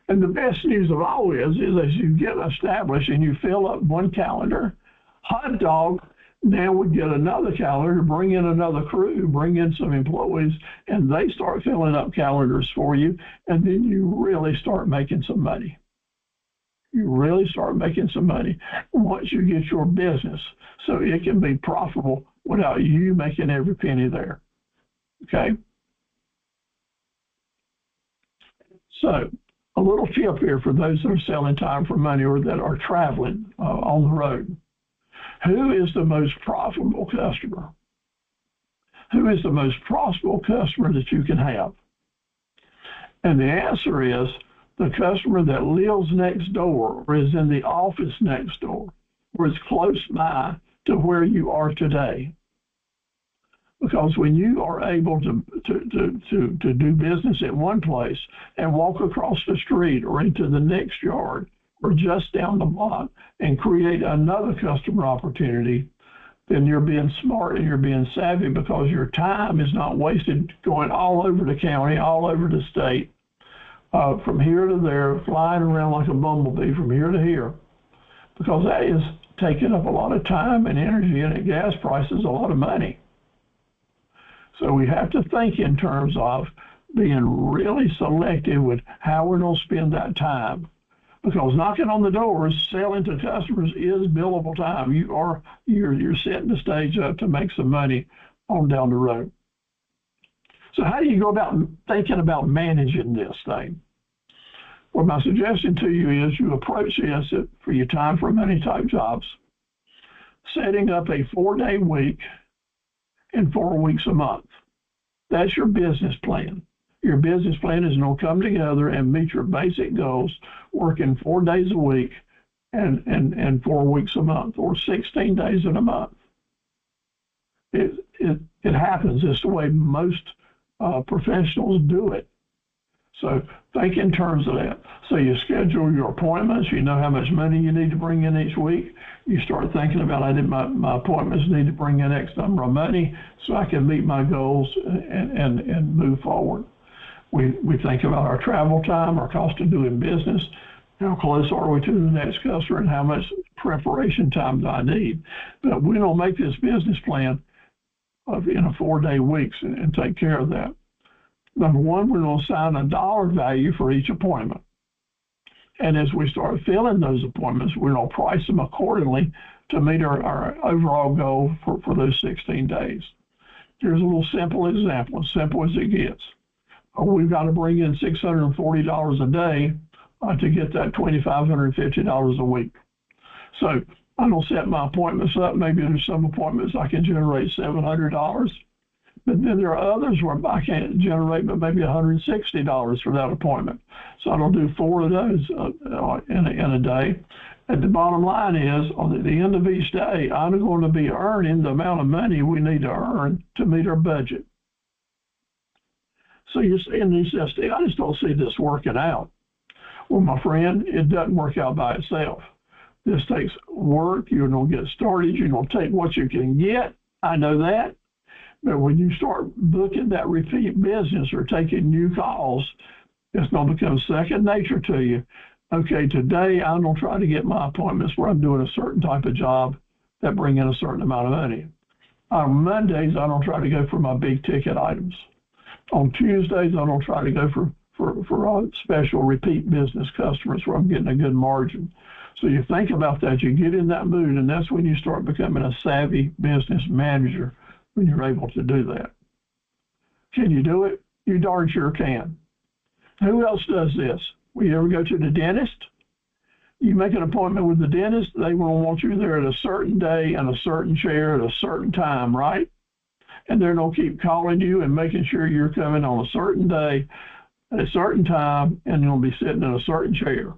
And the best news of all is as you get established and you fill up one calendar, hot dog, now we get another calendar, bring in another crew, bring in some employees, and they start filling up calendars for you, and then you really start making some money. You really start making some money once you get your business so it can be profitable without you making every penny there. Okay? So a little tip here for those that are selling time for money or that are traveling on the road. Who is the most profitable customer? Who is the most profitable customer that you can have? And the answer is the customer that lives next door or is in the office next door or is close by to where you are today. Because when you are able to do business at one place and walk across the street or into the next yard or just down the block and create another customer opportunity, then you're being smart and you're being savvy because your time is not wasted going all over the county, all over the state, from here to there, flying around like a bumblebee from here to here, because that is taking up a lot of time and energy, and at gas prices, a lot of money. So we have to think in terms of being really selective with how we're going to spend that time. Because knocking on the doors, selling to customers is billable time. You're setting the stage up to make some money on down the road. So how do you go about thinking about managing this thing? Well, my suggestion to you is you approach this for your time for money type jobs, setting up a 4-day week and 4 weeks a month. That's your business plan. Your business plan is going to come together and meet your basic goals, working 4 days a week and 4 weeks a month, or 16 days in a month. It happens. It's the way most professionals do it. So think in terms of that. So you schedule your appointments. You know how much money you need to bring in each week. You start thinking about, my appointments need to bring in X number of money so I can meet my goals and move forward. We think about our travel time, our cost of doing business, how close are we to the next customer, and how much preparation time that I need. But we don't make this business plan in a 4-day week and take care of that. Number one, we're going to assign a dollar value for each appointment. And as we start filling those appointments, we're going to price them accordingly to meet our overall goal for those 16 days. Here's a little simple example, as simple as it gets. We've got to bring in $640 a day to get that $2,550 a week. So I don't set my appointments up. Maybe there's some appointments I can generate $700, but then there are others where I can't generate but maybe $160 for that appointment. So I don't do 4 of those in a day. And the bottom line is, at the end of each day, I'm going to be earning the amount of money we need to earn to meet our budget. So you're saying, I just don't see this working out. Well, my friend, it doesn't work out by itself. This takes work. You're going to get started. You're going to take what you can get. I know that. But when you start booking that repeat business or taking new calls, it's going to become second nature to you. Okay, today I'm going to try to get my appointments where I'm doing a certain type of job that bring in a certain amount of money. On Mondays, I don't try to go for my big ticket items. On Tuesdays, I don't try to go for special repeat business customers where I'm getting a good margin. So you think about that, you get in that mood, and that's when you start becoming a savvy business manager, when you're able to do that. Can you do it? You darn sure can. Who else does this? Will you ever go to the dentist? You make an appointment with the dentist, they will want you there at a certain day and a certain chair at a certain time, right? And they're going to keep calling you and making sure you're coming on a certain day at a certain time, and you'll be sitting in a certain chair.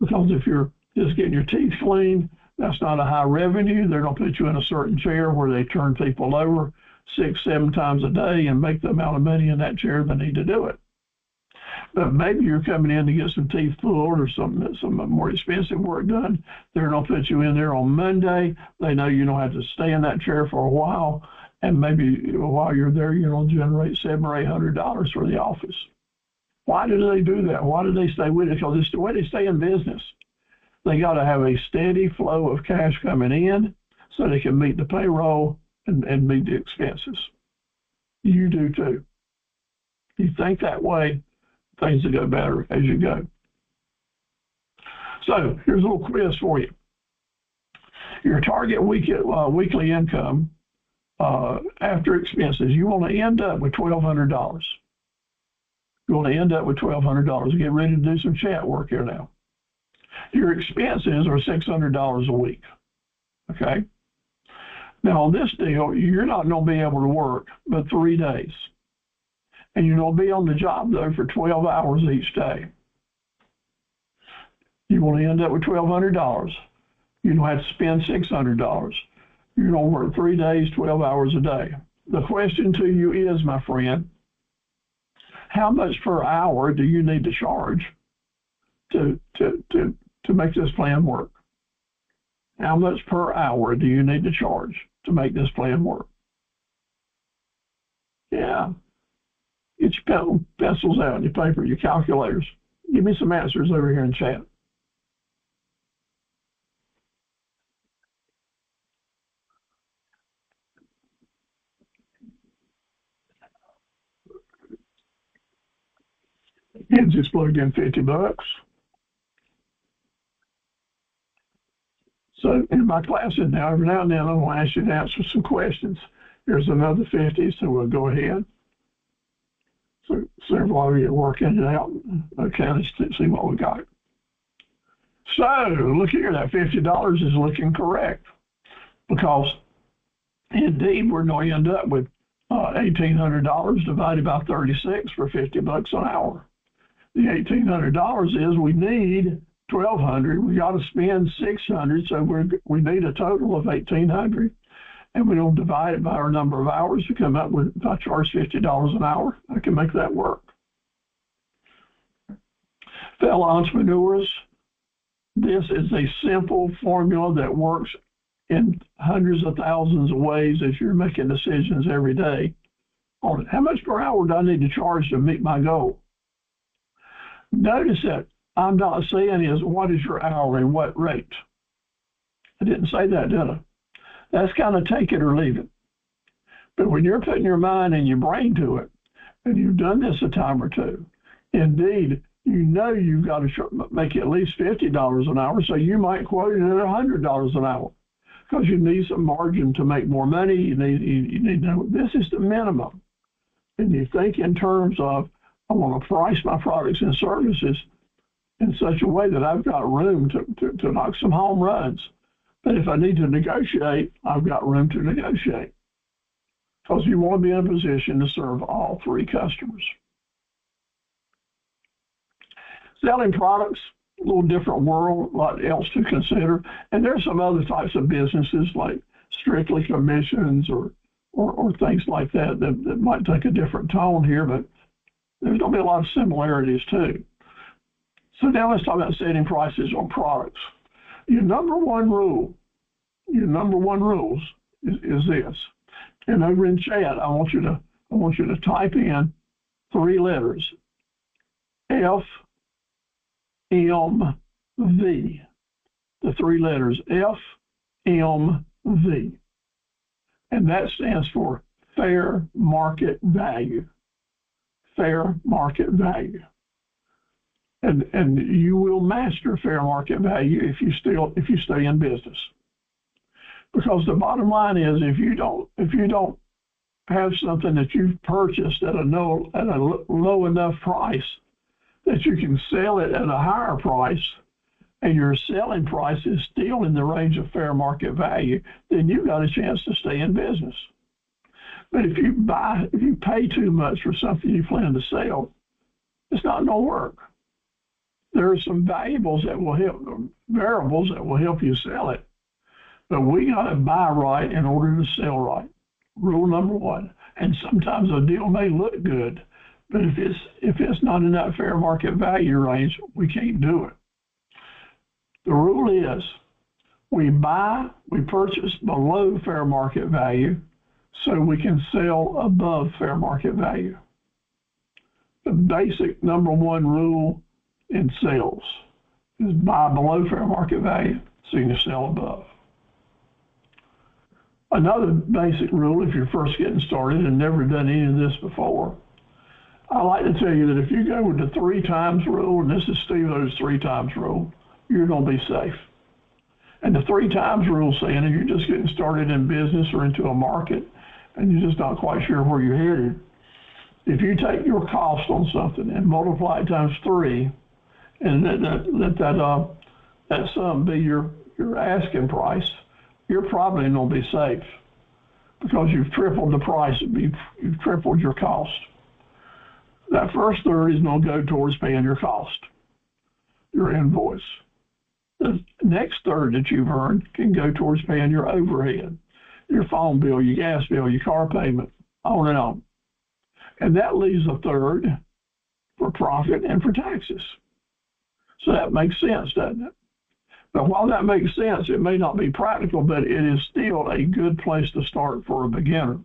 Because if you're just getting your teeth cleaned, that's not a high revenue. They're going to put you in a certain chair where they turn people over 6, 7 times a day and make the amount of money in that chair they need to do it. But maybe you're coming in to get some teeth pulled or some more expensive work done. They're going to put you in there on Monday. They know you don't have to stay in that chair for a while. And maybe while you're there, you don't generate $700 or $800 for the office. Why do they do that? Why do they stay with it? Because it's the way they stay in business. They got to have a steady flow of cash coming in so they can meet the payroll and meet the expenses. You do too. You think that way, things will go better as you go. So here's a little quiz for you. Your target weekly income after expenses, you want to end up with $1,200. You want to end up with $1,200. Get ready to do some chat work here now. Your expenses are $600 a week, okay? Now, on this deal, you're not going to be able to work but 3 days. And you're going to be on the job, though, for 12 hours each day. You want to end up with $1,200. You don't have to spend $600. You're going to work 3 days, 12 hours a day. The question to you is, my friend, how much per hour do you need to charge to make this plan work? How much per hour do you need to charge to make this plan work? Yeah. Get your pencils out, your paper, your calculators. Give me some answers over here in chat. Kids just plugged in $50. So in my classes now, every now and then I'm going to ask you to answer some questions. Here's another 50, so we'll go ahead. So several of you are working it out. Okay, let's see what we got. So look here, that $50 is looking correct because indeed we're going to end up with $1,800 divided by 36 for $50 an hour. The $1,800 is we need $1,200. We got to spend $600, so we need a total of $1,800. And we don't divide it by our number of hours to come up with, if I charge $50 an hour, I can make that work. Fellow entrepreneurs, this is a simple formula that works in hundreds of thousands of ways as you're making decisions every day on how much per hour do I need to charge to meet my goal. Notice that I'm not saying is what is your hourly, what rate. I didn't say that, did I? That's kind of take it or leave it. But when you're putting your mind and your brain to it, and you've done this a time or two, indeed, you know you've got to make at least $50 an hour, so you might quote it at $100 an hour because you need some margin to make more money. You need to know this is the minimum. And you think in terms of, I want to price my products and services in such a way that I've got room to knock some home runs. But if I need to negotiate, I've got room to negotiate because you want to be in a position to serve all three customers. Selling products, a little different world, a lot else to consider. And there's some other types of businesses like strictly commissions or things like that might take a different tone here, but there's going to be a lot of similarities too. So now let's talk about setting prices on products. Your number one rule is this. And over in chat, I want you to type in 3 letters. F M V. The 3 letters F M V. And that stands for fair market value. Fair market value. And you will master fair market value if you stay in business. Because the bottom line is if you don't have something that you've purchased at a low enough price that you can sell it at a higher price, and your selling price is still in the range of fair market value, then you've got a chance to stay in business. But if you pay too much for something you plan to sell, it's not going to work. There are some variables that will help you sell it, but we got to buy right in order to sell right. Rule number 1. And sometimes a deal may look good, but if it's not in that fair market value range, we can't do it. The rule is we purchase below fair market value so we can sell above fair market value. The basic number 1 rule in sales is buy below fair market value so you can sell above. Another basic rule, if you're first getting started and never done any of this before, I like to tell you that if you go with the 3 times rule, and this is Steve O's 3 times rule, you're going to be safe. And the 3 times rule saying if you're just getting started in business or into a market and you're just not quite sure where you're headed, if you take your cost on something and multiply it times 3 and let that sum be your asking price, you're probably going to be safe because you've tripled the price, you've tripled your cost. That first third is going to go towards paying your cost, your invoice. The next third that you've earned can go towards paying your overhead, your phone bill, your gas bill, your car payment, on and on. And that leaves a third for profit and for taxes. So that makes sense, doesn't it? But while that makes sense, it may not be practical, but it is still a good place to start for a beginner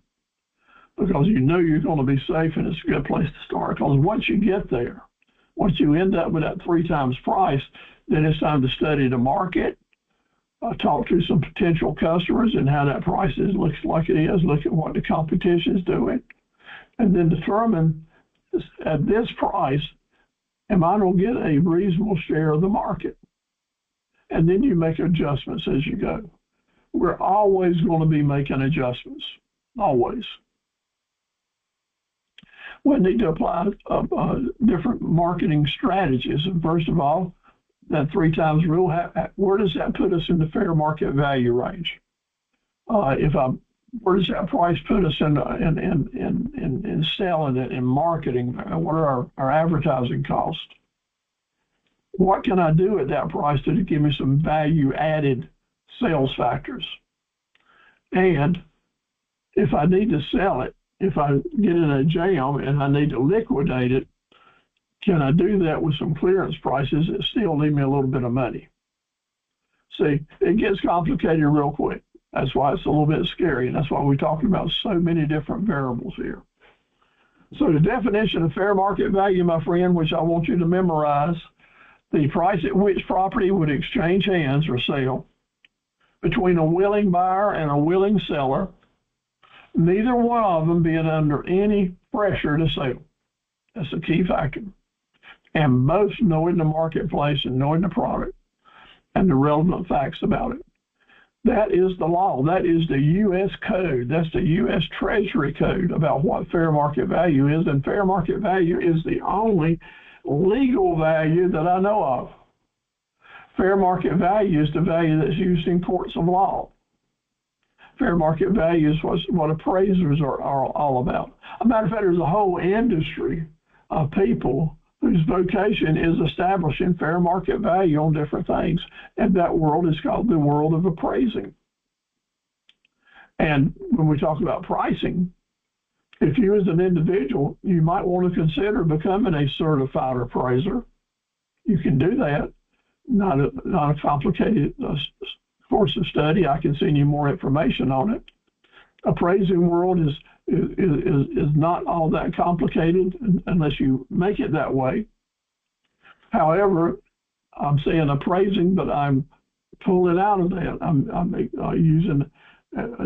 because you know you're going to be safe and it's a good place to start. Because once you get there, once you end up with that 3 times price, then it's time to study the market, talk to some potential customers and how that price looks like it is, look at what the competition is doing, and then determine at this price, am I going to get a reasonable share of the market? And then you make adjustments as you go. We're always going to be making adjustments, always. We need to apply different marketing strategies. And first of all, that 3 times rule, where does that put us in the fair market value range? Where does that price put us in selling it, in marketing? What are our advertising costs? What can I do at that price to give me some value-added sales factors? And if I need to sell it, if I get in a jam and I need to liquidate it, can I do that with some clearance prices that still leave me a little bit of money? See, it gets complicated real quick. That's why it's a little bit scary, and that's why we're talking about so many different variables here. So the definition of fair market value, my friend, which I want you to memorize, the price at which property would exchange hands or sell between a willing buyer and a willing seller, neither one of them being under any pressure to sell. That's a key factor. And both knowing the marketplace and knowing the product and the relevant facts about it. That is the law. That is the U.S. code. That's the U.S. Treasury code about what fair market value is. And fair market value is the only legal value that I know of. Fair market value is the value that's used in courts of law. Fair market value is what appraisers are all about. As a matter of fact, there's a whole industry of people whose vocation is establishing fair market value on different things. And that world is called the world of appraising. And when we talk about pricing, if you as an individual, you might want to consider becoming a certified appraiser. You can do that. Not a complicated course of study. I can send you more information on it. Appraising world is not all that complicated unless you make it that way. However, I'm saying appraising, but I'm pulling out of that. I'm using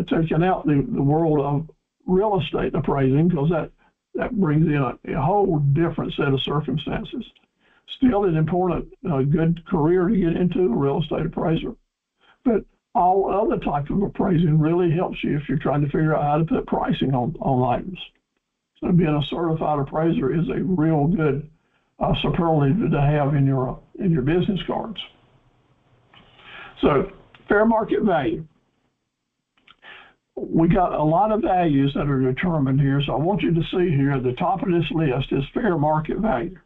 taking out the world of real estate appraising, because that brings in a whole different set of circumstances. Still an important, good career to get into, a real estate appraiser. But all other types of appraising really helps you if you're trying to figure out how to put pricing on items. So being a certified appraiser is a real good superlative to have in your business cards. So fair market value. We got a lot of values that are determined here. So I want you to see here at the top of this list is fair market value.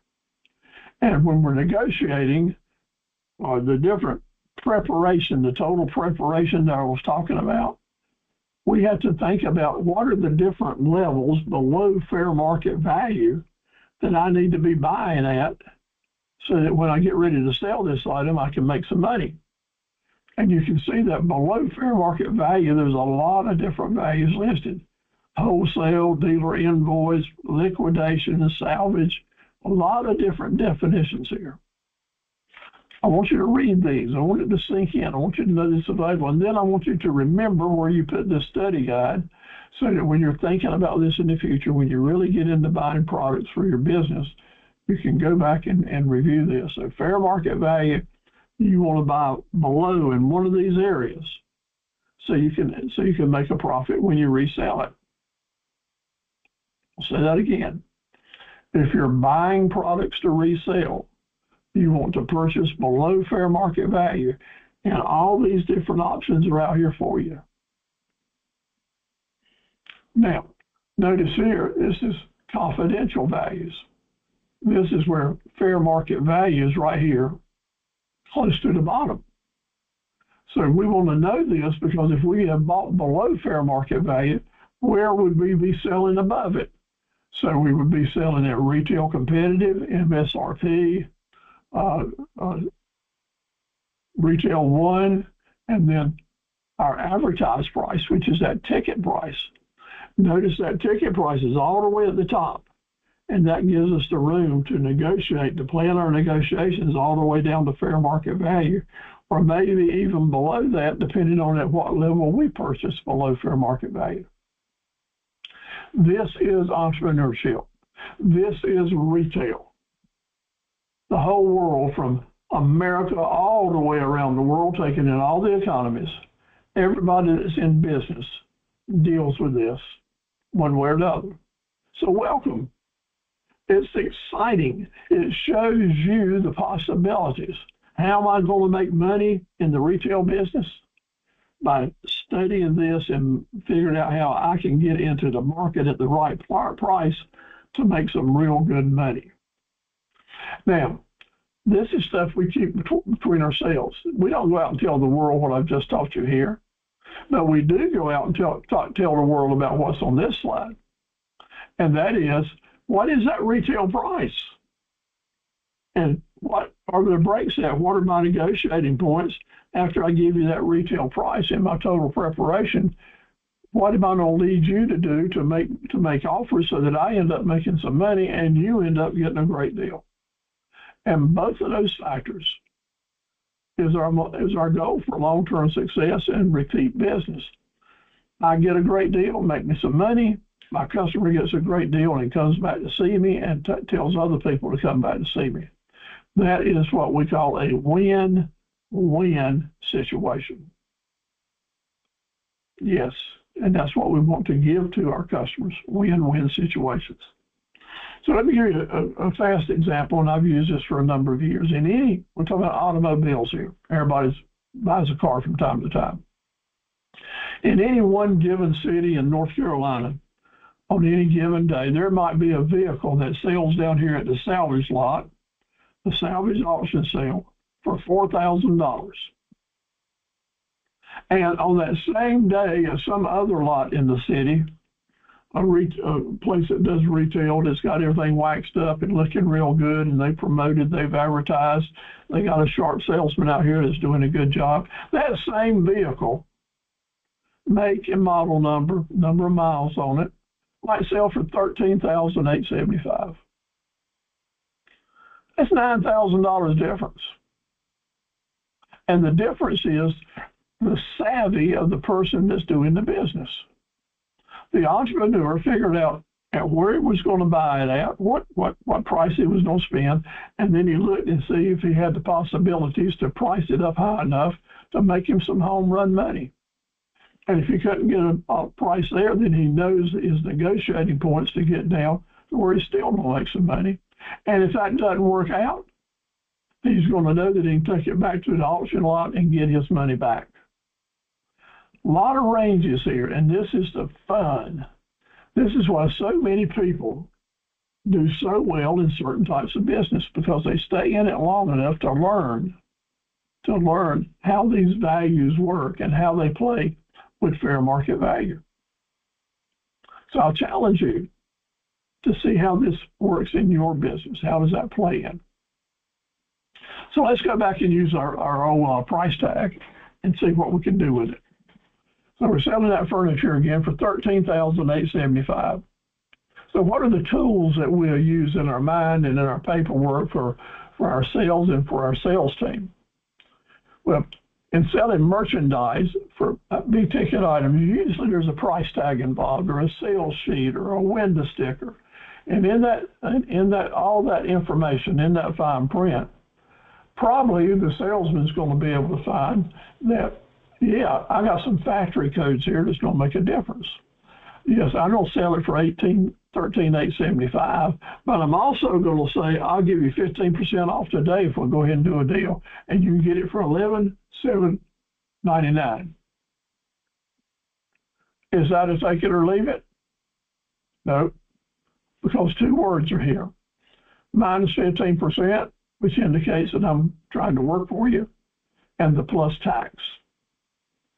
And when we're negotiating the different preparation, the total preparation that I was talking about, we have to think about what are the different levels below fair market value that I need to be buying at so that when I get ready to sell this item, I can make some money. And you can see that below fair market value, there's a lot of different values listed. Wholesale, dealer invoice, liquidation, and salvage, a lot of different definitions here. I want you to read these. I want it to sink in. I want you to know this is available. And then I want you to remember where you put this study guide so that when you're thinking about this in the future, when you really get into buying products for your business, you can go back and review this. So fair market value, you want to buy below in one of these areas so you can make a profit when you resell it. I'll say that again. If you're buying products to resell, you want to purchase below fair market value, and all these different options are out here for you. Now, notice here, this is confidential values. This is where fair market value is right here, close to the bottom. So we want to know this because if we have bought below fair market value, where would we be selling above it? So we would be selling at retail competitive, MSRP, retail one, and then our advertised price, which is that ticket price. Notice that ticket price is all the way at the top, and that gives us the room to negotiate, to plan our negotiations all the way down to fair market value, or maybe even below that, depending on at what level we purchase below fair market value. This is entrepreneurship. This is retail. The whole world, from America all the way around the world, taking in all the economies, everybody that's in business deals with this one way or another. So welcome. It's exciting. It shows you the possibilities. How am I going to make money in the retail business? By studying this and figuring out how I can get into the market at the right price to make some real good money. Now, this is stuff we keep between ourselves. We don't go out and tell the world what I've just taught you here, but we do go out and tell the world about what's on this slide. And that is, what is that retail price? And what are the breaks at? What are my negotiating points after I give you that retail price in my total preparation? What am I going to lead you to do to make offers so that I end up making some money and you end up getting a great deal? And both of those factors is our goal for long-term success and repeat business. I get a great deal, make me some money. My customer gets a great deal and comes back to see me and tells other people to come back to see me. That is what we call a win-win situation. Yes, and that's what we want to give to our customers, win-win situations. So let me give you a fast example, and I've used this for a number of years. We're talking about automobiles here. Everybody buys a car from time to time. In any one given city in North Carolina, on any given day, there might be a vehicle that sells down here at the salvage lot, the salvage auction sale, for $4,000. And on that same day, at some other lot in the city, a place that does retail that's got everything waxed up and looking real good, and they promoted, they've advertised, they got a sharp salesman out here that's doing a good job. That same vehicle, make and model number of miles on it, might sell for $13,875. That's $9,000 difference. And the difference is the savvy of the person that's doing the business. The entrepreneur figured out at where he was going to buy it at, what price he was going to spend, and then he looked and see if he had the possibilities to price it up high enough to make him some home run money. And if he couldn't get a price there, then he knows his negotiating points to get down to where he's still going to make some money. And if that doesn't work out, he's going to know that he can take it back to the auction lot and get his money back. A lot of ranges here, and this is the fun. This is why so many people do so well in certain types of business, because they stay in it long enough to learn how these values work and how they play with fair market value. So I'll challenge you to see how this works in your business. How does that play in? So let's go back and use our old price tag and see what we can do with it. So we're selling that furniture again for $13,875. So what are the tools that we'll use in our mind and in our paperwork for our sales and for our sales team? Well, in selling merchandise for big ticket items, usually there's a price tag involved, or a sales sheet, or a window sticker. And in that all that information, in that fine print, probably the salesman's going to be able to find that, yeah, I got some factory codes here that's going to make a difference. Yes, I'm going to sell it for $13,875, but I'm also going to say I'll give you 15% off today if we'll go ahead and do a deal, and you can get it for $11,799. Is that a take it or leave it? No, because two words are here: minus 15%, which indicates that I'm trying to work for you, and the plus tax.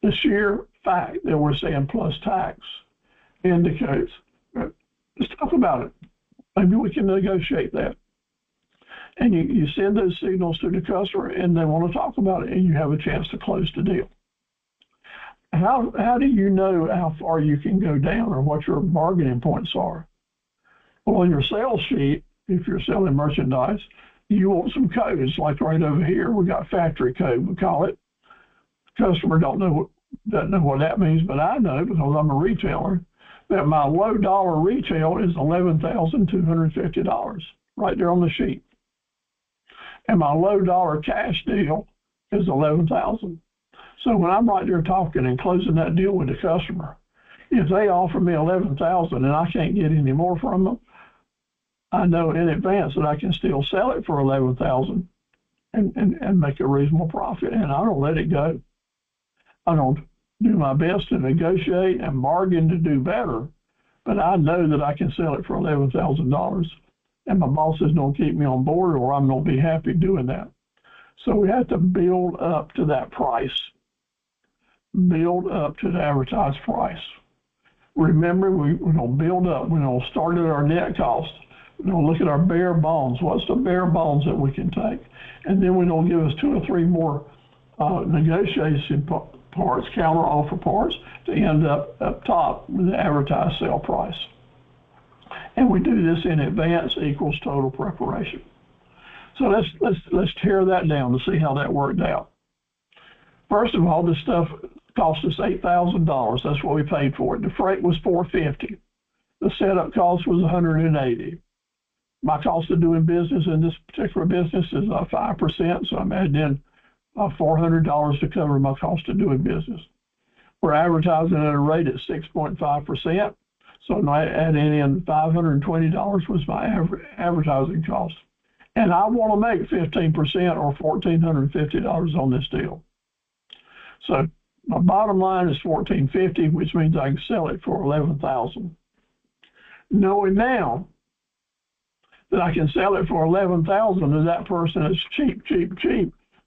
The sheer fact that we're saying plus tax indicates, let's talk about it. Maybe we can negotiate that. And you send those signals to the customer, and they want to talk about it, and you have a chance to close the deal. How do you know how far you can go down or what your bargaining points are? Well, on your sales sheet, if you're selling merchandise, you want some codes, like right over here. We got factory code, we call it. The customer doesn't know what that means, but I know, because I'm a retailer, that my low dollar retail is $11,250 right there on the sheet. And my low dollar cash deal is $11,000. So when I'm right there talking and closing that deal with the customer, if they offer me $11,000 and I can't get any more from them, I know in advance that I can still sell it for $11,000 and make a reasonable profit, and I don't let it go. I don't do my best to negotiate and bargain to do better, but I know that I can sell it for $11,000, and my boss is going to keep me on board, or I'm going to be happy doing that. So we have to build up to that price, build up to the advertised price. Remember, we're going to build up. We're going to start at our net cost. We're going to look at our bare bones. What's the bare bones that we can take? And then we're going to give us 2 or 3 more negotiation parts, counter offer parts, to end up top with the advertised sale price. And we do this in advance equals total preparation. So let's tear that down to see how that worked out. First of all, this stuff cost us $8,000. That's what we paid for it. The freight was $450. The setup cost was $180. My cost of doing business in this particular business is 5%, so I'm adding in $400 to cover my cost of doing business. We're advertising at a rate at 6.5%, so I adding in $520 was my advertising cost. And I want to make 15% or $1,450 on this deal. So my bottom line is $1,450, which means I can sell it for $11,000. Knowing now that I can sell it for $11,000, and that person is cheap,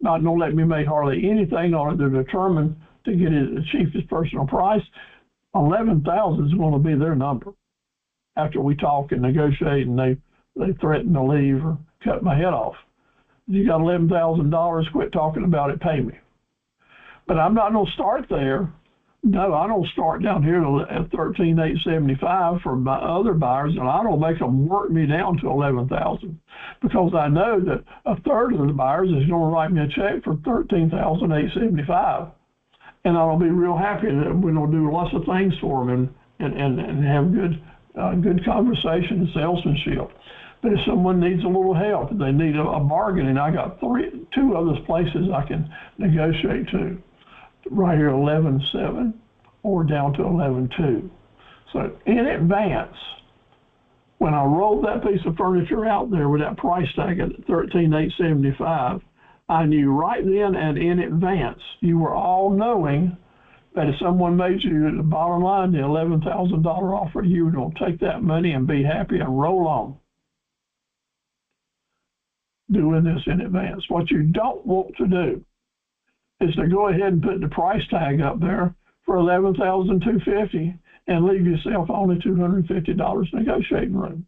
not going to let me make hardly anything on it. They're determined to get it at the cheapest personal price. $11,000 is going to be their number after we talk and negotiate, and they threaten to leave or cut my head off. You got $11,000, quit talking about it, pay me. But I'm not going to start there. No, I don't start down here at $13,875 for my other buyers, and I don't make them work me down to $11,000 because I know that a third of the buyers is going to write me a check for $13,875, and I'll be real happy that we're going to do lots of things for them and have good conversation and salesmanship. But if someone needs a little help, they need a bargain, and I got two other places I can negotiate to. Right here, 11.7 or down to 11.2. So in advance, when I rolled that piece of furniture out there with that price tag at $13,875, I knew right then and in advance, you were all knowing that if someone made you the bottom line, the $11,000 offer, you were going to take that money and be happy and roll on. Doing this in advance. What you don't want to do is to go ahead and put the price tag up there for $11,250 and leave yourself only $250 negotiating room.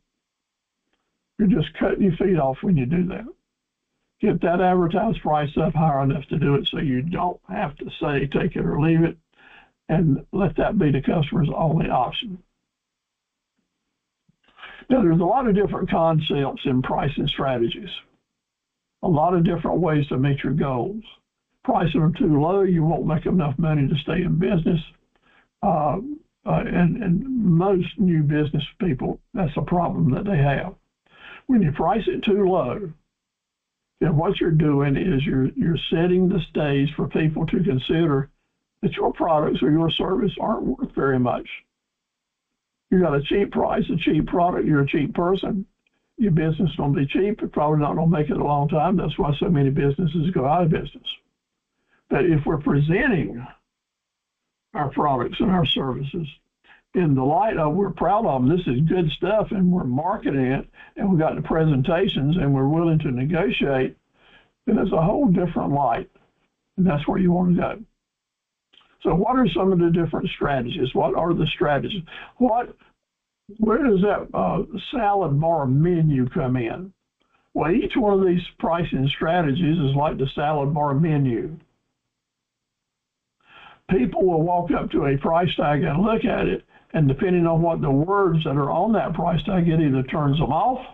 You're just cutting your feet off when you do that. Get that advertised price up high enough to do it so you don't have to say take it or leave it, and let that be the customer's only option. Now, there's a lot of different concepts in pricing strategies, a lot of different ways to meet your goals. Pricing them too low, you won't make enough money to stay in business. And most new business people, that's a problem that they have. When you price it too low, then what you're doing is you're setting the stage for people to consider that your products or your service aren't worth very much. You got a cheap price, a cheap product, you're a cheap person. Your business is going to be cheap. It's probably not going to make it a long time. That's why so many businesses go out of business. But if we're presenting our products and our services in the light of we're proud of them, this is good stuff, and we're marketing it, and we've got the presentations, and we're willing to negotiate, then it's a whole different light, and that's where you want to go. So what are some of the different strategies? What are the strategies? Where does that salad bar menu come in? Well, each one of these pricing strategies is like the salad bar menu. People will walk up to a price tag and look at it, and depending on what the words that are on that price tag, it either turns them off,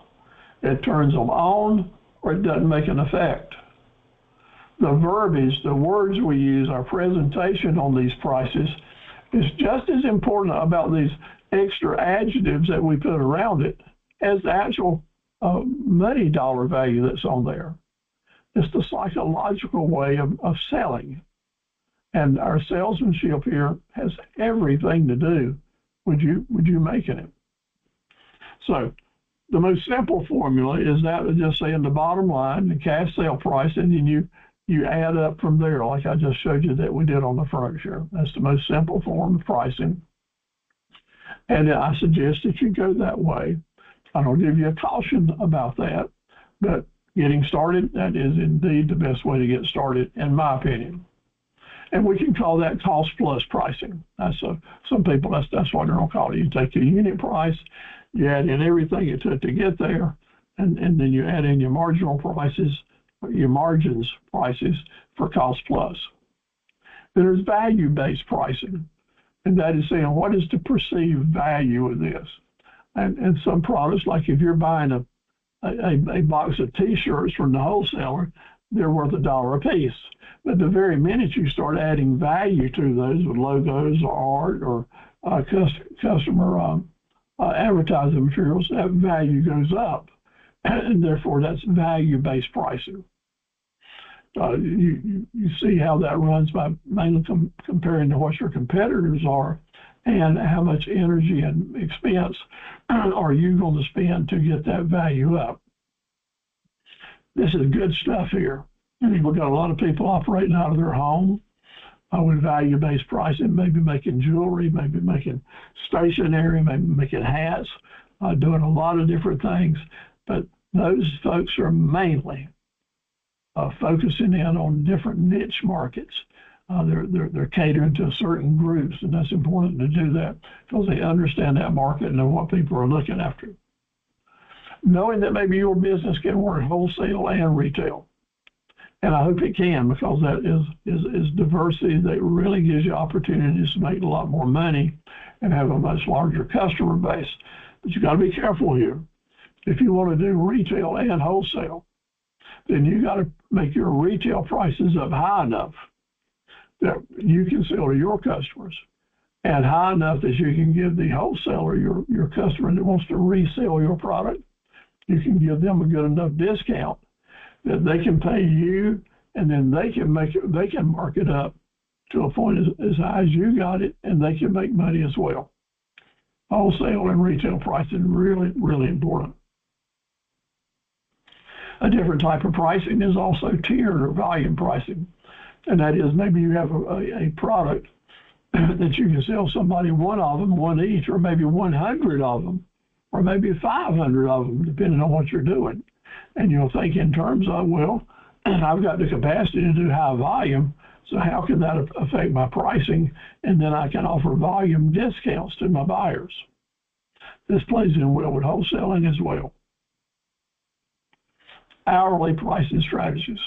it turns them on, or it doesn't make an effect. The verbiage, the words we use, our presentation on these prices is just as important about these extra adjectives that we put around it as the actual money dollar value that's on there. It's the psychological way of selling. And our salesmanship here has everything to do with you making it. So the most simple formula is that of just saying the bottom line, the cash sale price, and then you add up from there, like I just showed you that we did on the furniture. That's the most simple form of pricing. And I suggest that you go that way. I don't give you a caution about that, but getting started, that is indeed the best way to get started, in my opinion. And we can call that cost plus pricing. Some people, that's what they're going to call it. You take your unit price, you add in everything it took to get there, and then you add in your marginal prices, your margins prices for cost plus. Then there's value-based pricing, and that is saying what is the perceived value of this. And some products, like if you're buying a box of T-shirts from the wholesaler, they're worth $1 a piece. But the very minute you start adding value to those with logos or art or customer advertising materials, that value goes up. And therefore, that's value-based pricing. You see how that runs by mainly comparing to what your competitors are and how much energy and expense are you going to spend to get that value up. This is good stuff here. And we've got a lot of people operating out of their home with value-based pricing, maybe making jewelry, maybe making stationery, maybe making hats, doing a lot of different things. But those folks are mainly focusing in on different niche markets. They're catering to certain groups, and that's important to do that because they understand that market and know what people are looking after. Knowing that maybe your business can work wholesale and retail, and I hope it can, because that is diversity that really gives you opportunities to make a lot more money and have a much larger customer base. But you got to be careful here. If you want to do retail and wholesale, then you got to make your retail prices up high enough that you can sell to your customers, and high enough that you can give the wholesaler, your customer that wants to resell your product, you can give them a good enough discount that they can pay you, and then they can mark it up to a point as high as you got it, and they can make money as well. Wholesale and retail pricing really, really important. A different type of pricing is also tiered or volume pricing. And that is maybe you have a product that you can sell somebody one of them, one each, or maybe 100 of them, or maybe 500 of them, depending on what you're doing. And you'll think in terms of, well, I've got the capacity to do high volume, so how can that affect my pricing? And then I can offer volume discounts to my buyers. This plays in well with wholesaling as well. Hourly pricing strategies.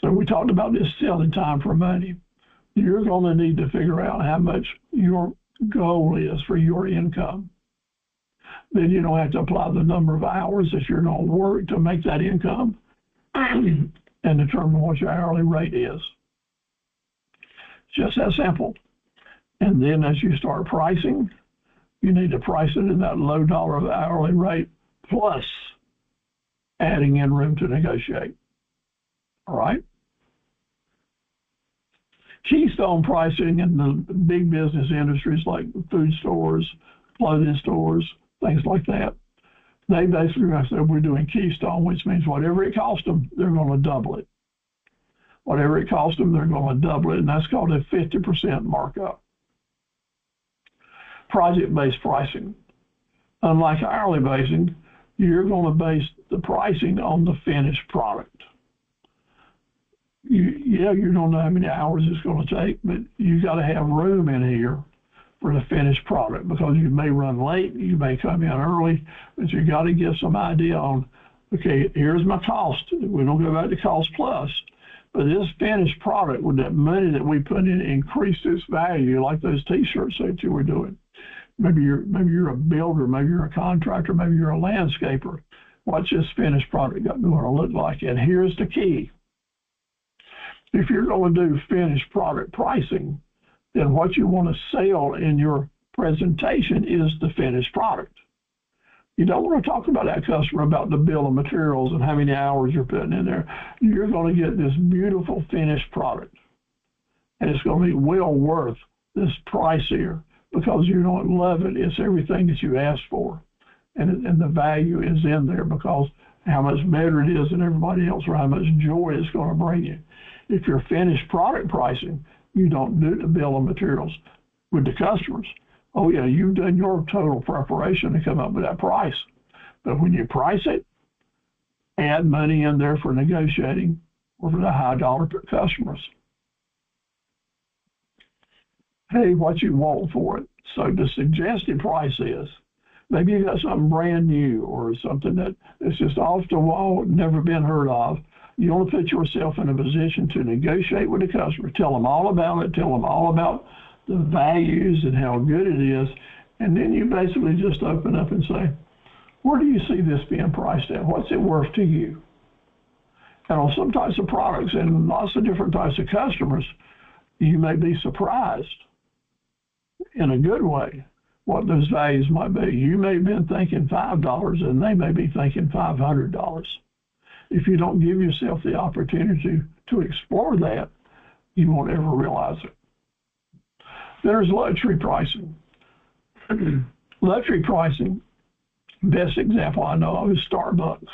So we talked about this selling time for money. You're going to need to figure out how much your goal is for your income. Then you don't have to apply the number of hours that you're going to work to make that income and determine what your hourly rate is. Just that simple. And then as you start pricing, you need to price it in that low dollar hourly rate plus adding in room to negotiate. All right? Keystone pricing in the big business industries like food stores, clothing stores, things like that, they basically say we're doing keystone, which means whatever it costs them, they're going to double it. Whatever it costs them, they're going to double it, and that's called a 50% markup. Project-based pricing. Unlike hourly basing, you're going to base the pricing on the finished product. You don't know how many hours it's going to take, but you got to have room in here for the finished product because you may run late, you may come in early, but you got to give some idea on, okay, here's my cost. We don't go back to cost plus, but this finished product with that money that we put in increased its value, like those T-shirts that you were doing. Maybe you're a builder, maybe you're a contractor, maybe you're a landscaper. What's this finished product going to look like? And here's the key. If you're going to do finished product pricing, then what you want to sell in your presentation is the finished product. You don't want to talk about that customer about the bill of materials and how many hours you're putting in there. You're going to get this beautiful finished product. And it's going to be well worth this price here because you don't love it. It's everything that you asked for. And the value is in there because how much better it is than everybody else or how much joy it's going to bring you. If you're finished product pricing, you don't do the bill of materials with the customers. Oh yeah, you've done your total preparation to come up with that price. But when you price it, add money in there for negotiating or for the high dollar customers. Hey, what you want for it. So the suggested price is, maybe you got something brand new or something that is just off the wall, never been heard of. You want to put yourself in a position to negotiate with the customer, tell them all about it, tell them all about the values and how good it is, and then you basically just open up and say, where do you see this being priced at? What's it worth to you? And on some types of products and lots of different types of customers, you may be surprised in a good way what those values might be. You may have been thinking $5 and they may be thinking $500. If you don't give yourself the opportunity to explore that, you won't ever realize it. There's luxury pricing. Luxury pricing, best example I know of is Starbucks.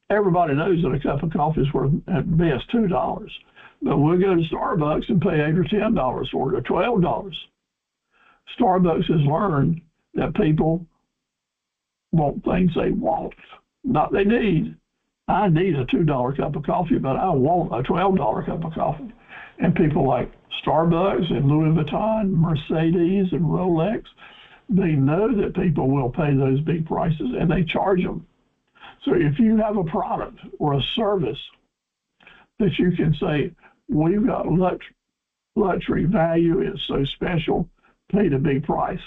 Everybody knows that a cup of coffee is worth at best $2, but we'll go to Starbucks and pay $8 or $10 for it, or $12. Starbucks has learned that people want things they want, not they need. I need a $2 cup of coffee, but I want a $12 cup of coffee. And people like Starbucks and Louis Vuitton, Mercedes and Rolex, they know that people will pay those big prices and they charge them. So if you have a product or a service that you can say, we've got luxury value, it's so special, pay the big price.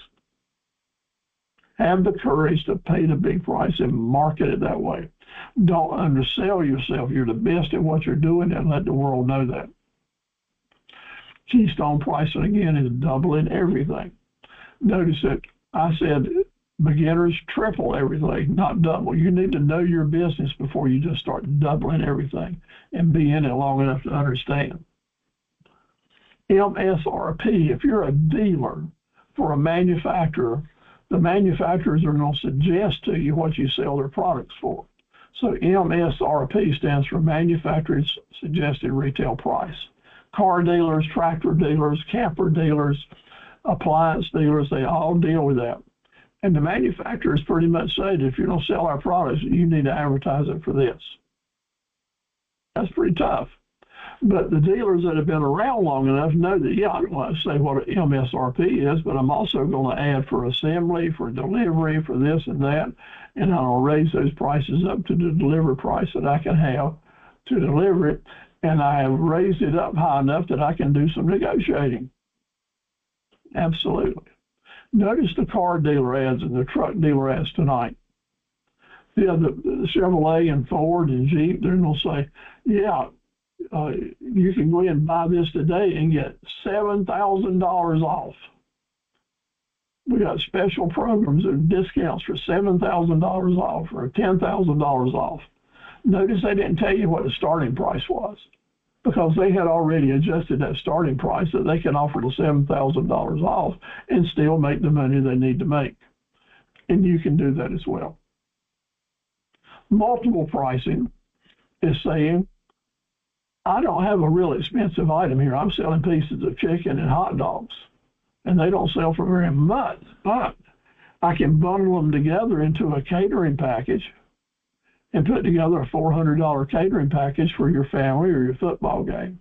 Have the courage to pay the big price and market it that way. Don't undersell yourself. You're the best at what you're doing and let the world know that. Keystone pricing, again, is doubling everything. Notice that I said beginners triple everything, not double. You need to know your business before you just start doubling everything and be in it long enough to understand. MSRP, if you're a dealer for a manufacturer, the manufacturers are going to suggest to you what you sell their products for. So MSRP stands for Manufacturer's Suggested Retail Price. Car dealers, tractor dealers, camper dealers, appliance dealers, they all deal with that. And the manufacturers pretty much say that if you don't sell our products, you need to advertise it for this. That's pretty tough. But the dealers that have been around long enough know that, yeah, I don't want to say what an MSRP is, but I'm also going to add for assembly, for delivery, for this and that, and I'll raise those prices up to the delivery price that I can have to deliver it, and I have raised it up high enough that I can do some negotiating. Absolutely. Notice the car dealer ads and the truck dealer ads tonight. Yeah, the Chevrolet and Ford and Jeep, they're going to say, yeah, you can go ahead and buy this today and get $7,000 off. We got special programs and discounts for $7,000 off or $10,000 off. Notice they didn't tell you what the starting price was because they had already adjusted that starting price that they can offer the $7,000 off and still make the money they need to make. And you can do that as well. Multiple pricing is saying, I don't have a real expensive item here. I'm selling pieces of chicken and hot dogs, and they don't sell for very much, but I can bundle them together into a catering package and put together a $400 catering package for your family or your football game.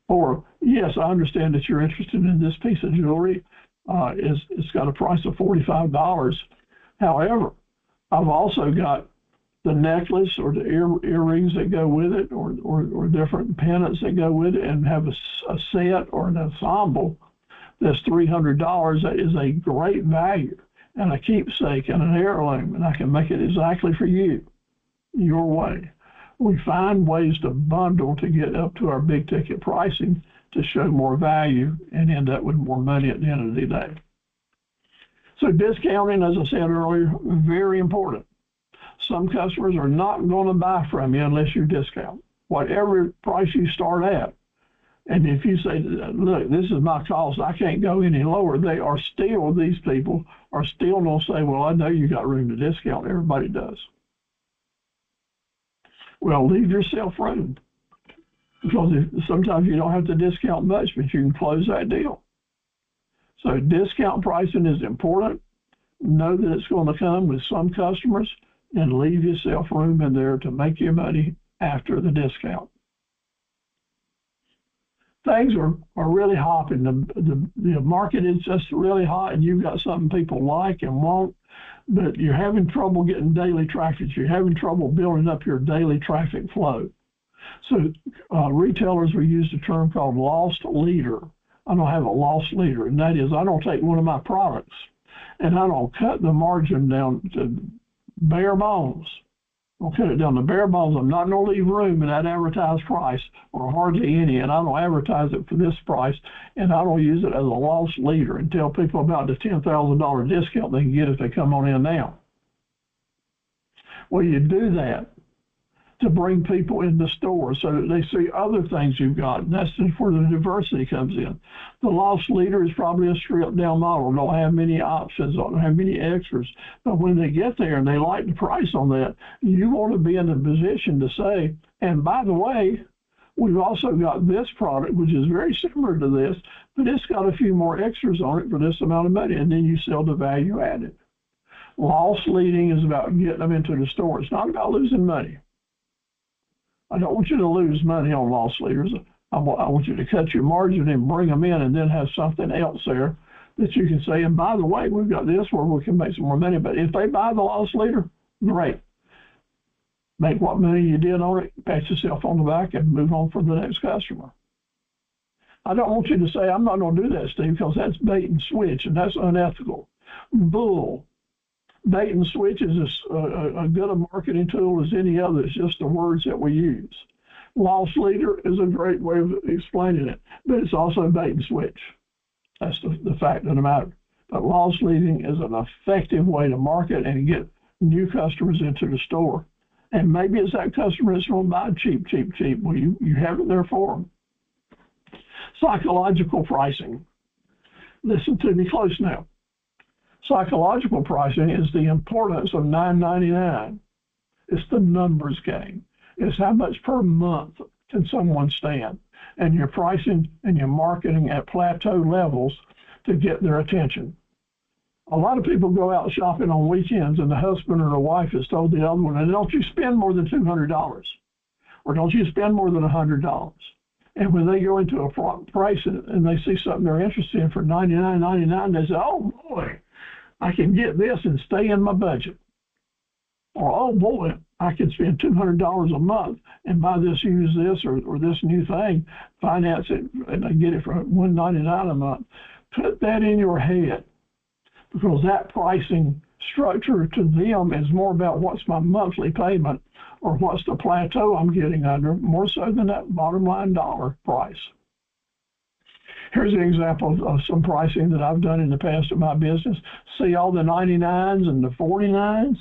Or, yes, I understand that you're interested in this piece of jewelry. It's got a price of $45. However, I've also got the necklace or the earrings that go with it or different pendants that go with it and have a set or an ensemble that's $300. That is a great value and a keepsake and an heirloom, and I can make it exactly for you, your way. We find ways to bundle to get up to our big ticket pricing to show more value and end up with more money at the end of the day. So discounting, as I said earlier, very important. Some customers are not going to buy from you unless you discount, whatever price you start at. And if you say, look, this is my cost, I can't go any lower, these people are still going to say, well, I know you got room to discount. Everybody does. Well, leave yourself room because sometimes you don't have to discount much, but you can close that deal. So discount pricing is important. Know that it's going to come with some customers, and leave yourself room in there to make your money after the discount. Things are really hopping. The market is just really hot, and you've got something people like and want, but you're having trouble getting daily traffic. You're having trouble building up your daily traffic flow. So retailers will use the term called lost leader. I don't have a lost leader, and that is I don't take one of my products and I don't cut the margin down to bare bones, I'll cut it down to bare bones. I'm not going to leave room in that advertised price or hardly any, and I don't advertise it for this price, and I don't use it as a loss leader and tell people about the $10,000 discount they can get if they come on in now. Well, you do that to bring people in the store so that they see other things you've got. And that's where the diversity comes in. The loss leader is probably a stripped down model, don't have many options, don't have many extras. But when they get there and they like the price on that, you want to be in a position to say, and by the way, we've also got this product, which is very similar to this, but it's got a few more extras on it for this amount of money, and then you sell the value added. Loss leading is about getting them into the store. It's not about losing money. I don't want you to lose money on loss leaders. I want you to cut your margin and bring them in and then have something else there that you can say, and by the way, we've got this where we can make some more money. But if they buy the loss leader, great. Make what money you did on it, pat yourself on the back, and move on for the next customer. I don't want you to say, I'm not going to do that, Steve, because that's bait and switch, and that's unethical. Bull. Bait and switch is a good a marketing tool as any other. It's just the words that we use. Loss leader is a great way of explaining it, but it's also bait and switch. That's the fact of the matter. But loss leading is an effective way to market and get new customers into the store. And maybe it's that customer that's going to buy cheap. Well, you have it there for them. Psychological pricing. Listen to me close now. Psychological pricing is the importance of $9.99. It's the numbers game. It's how much per month can someone stand. And your pricing and your marketing at plateau levels to get their attention. A lot of people go out shopping on weekends and the husband or the wife has told the other one, and don't you spend more than $200 or don't you spend more than $100. And when they go into a price and they see something they're interested in for $99.99, they say, oh boy, I can get this and stay in my budget. Or, oh boy, I can spend $200 a month and buy this, use this, or this new thing, finance it, and I get it for $199 a month. Put that in your head, because that pricing structure to them is more about what's my monthly payment or what's the plateau I'm getting under, more so than that bottom line dollar price. Here's an example of some pricing that I've done in the past in my business. See all the 99s and the 49s?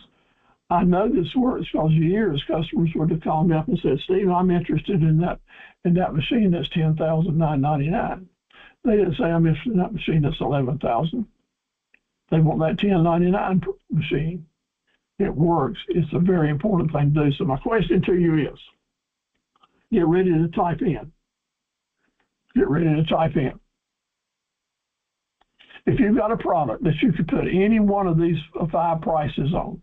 I know this works because years customers would have called me up and said, Steve, I'm interested in that machine that's $10,999. They didn't say I'm interested in that machine that's $11,000. They want that $10,999 machine. It works. It's a very important thing to do. So my question to you is, get ready to type in. Get ready to type in. If you've got a product that you could put any one of these 5 prices on,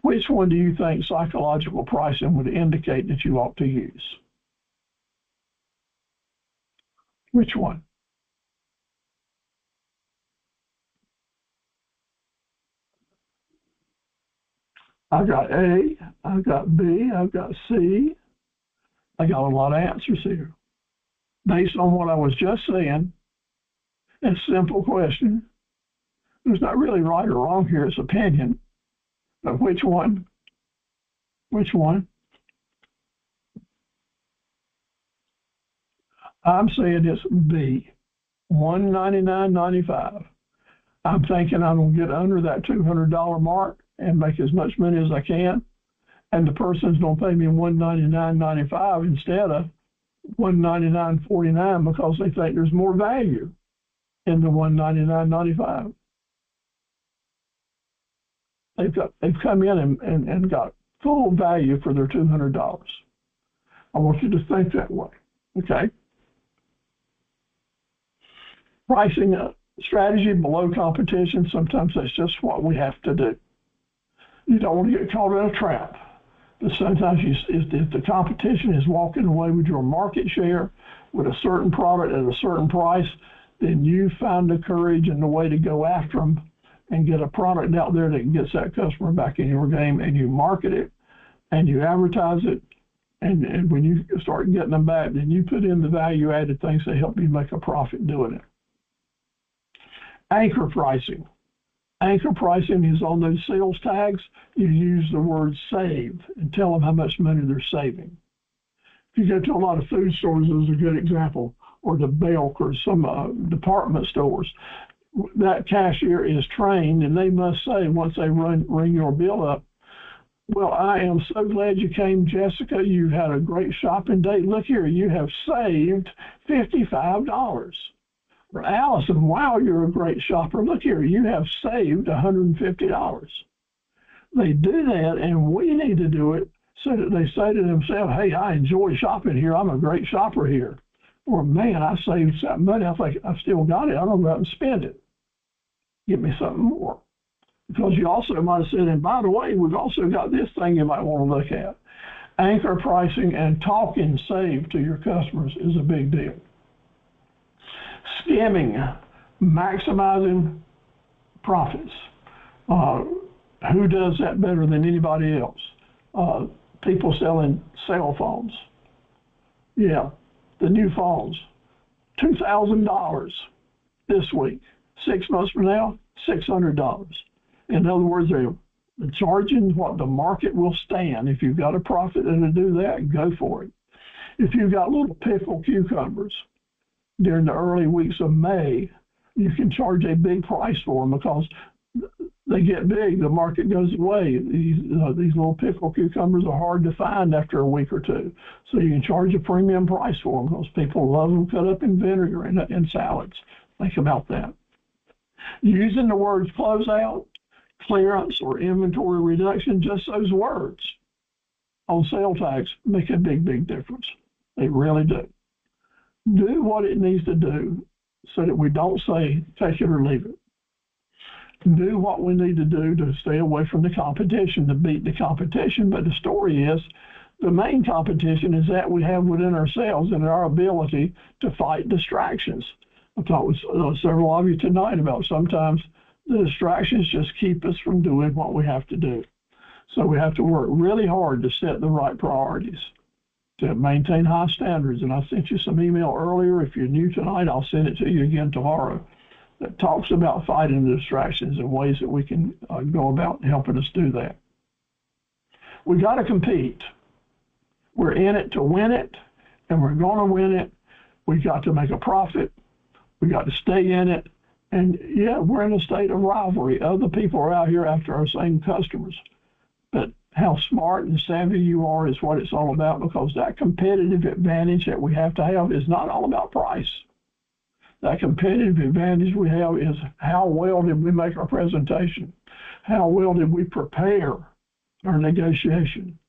which one do you think psychological pricing would indicate that you ought to use? Which one? I've got A, I've got B, I've got C. I got a lot of answers here. Based on what I was just saying, it's a simple question. There's not really right or wrong here, it's opinion. But which one? Which one? I'm saying it's B, $199.95. I'm thinking I'm going to get under that $200 mark and make as much money as I can. And the person's going to pay me $199.95 instead of $199.49 because they think there's more value in the $199.95. They've come in and got full value for their $200. I want you to think that way, okay? Pricing a strategy below competition, sometimes that's just what we have to do. You don't want to get caught in a trap. But sometimes if the competition is walking away with your market share with a certain product at a certain price, then you find the courage and the way to go after them and get a product out there that gets that customer back in your game, and you market it and you advertise it. And when you start getting them back, then you put in the value-added things that help you make a profit doing it. Anchor pricing. Anchor pricing is on those sales tags. You use the word save and tell them how much money they're saving. If you go to a lot of food stores, as a good example, or the Belk or some department stores, that cashier is trained, and they must say, once they ring your bill up, well, I am so glad you came, Jessica. You had a great shopping day. Look here, you have saved $55. Or Allison, wow, you're a great shopper. Look here, you have saved $150. They do that, and we need to do it so that they say to themselves, hey, I enjoy shopping here. I'm a great shopper here. Or, man, I saved some money. I think I've still got it. I'm going to go out and spend it. Give me something more. Because you also might have said, and by the way, we've also got this thing you might want to look at. Anchor pricing and talking save to your customers is a big deal. Skimming, maximizing profits. Who does that better than anybody else? People selling cell phones. Yeah, the new phones. $2,000 this week. 6 months from now, $600. In other words, they're charging what the market will stand. If you've got a profit and to do that, go for it. If you've got little pickle cucumbers during the early weeks of May, you can charge a big price for them because they get big, the market goes away. These little pickle cucumbers are hard to find after a week or two. So you can charge a premium price for them because people love them cut up in vinegar and salads. Think about that. Using the words closeout, clearance, or inventory reduction, just those words on sale tags make a big, big difference. They really do. Do what it needs to do so that we don't say take it or leave it. Do what we need to do to stay away from the competition, to beat the competition. But the story is the main competition is that we have within ourselves and our ability to fight distractions. I've talked with several of you tonight about sometimes the distractions just keep us from doing what we have to do. So we have to work really hard to set the right priorities, to maintain high standards. And I sent you some email earlier. If you're new tonight, I'll send it to you again tomorrow. That talks about fighting the distractions and ways that we can go about helping us do that. We got to compete. We're in it to win it, and we're going to win it. We got to make a profit. We got to stay in it. And yeah, we're in a state of rivalry. Other people are out here after our same customers. But how smart and savvy you are is what it's all about, because that competitive advantage that we have to have is not all about price. That competitive advantage we have is how well did we make our presentation? How well did we prepare our negotiation?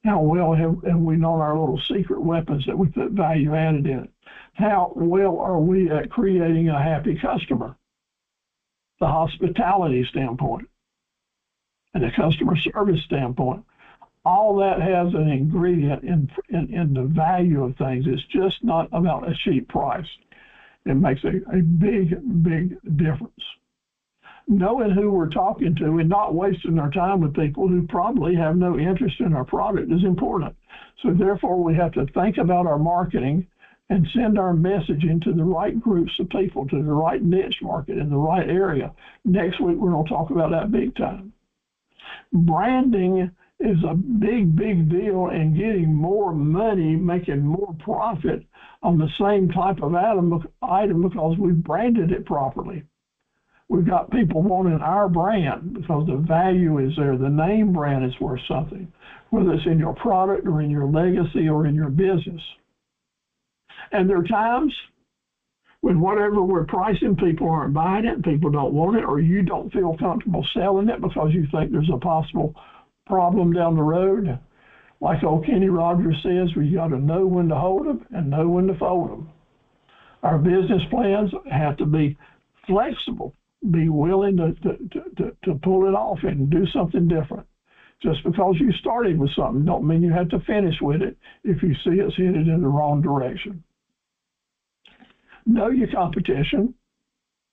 How well have we known our little secret weapons that we put value added in it? How well are we at creating a happy customer? The hospitality standpoint and the customer service standpoint. All that has an ingredient in the value of things. It's just not about a cheap price. It makes a big, big difference. Knowing who we're talking to and not wasting our time with people who probably have no interest in our product is important. So therefore, we have to think about our marketing and send our messaging to the right groups of people, to the right niche market in the right area. Next week, we're going to talk about that big time. Branding is a big, big deal in getting more money, making more profit on the same type of item because we've branded it properly. We've got people wanting our brand because the value is there. The name brand is worth something, whether it's in your product or in your legacy or in your business. And there are times when whatever we're pricing, people aren't buying it, people don't want it, or you don't feel comfortable selling it because you think there's a possible problem down the road. Like old Kenny Rogers says, we got to know when to hold them and know when to fold them. Our business plans have to be flexible, be willing to pull it off and do something different. Just because you started with something don't mean you have to finish with it if you see it's headed in the wrong direction. Know your competition,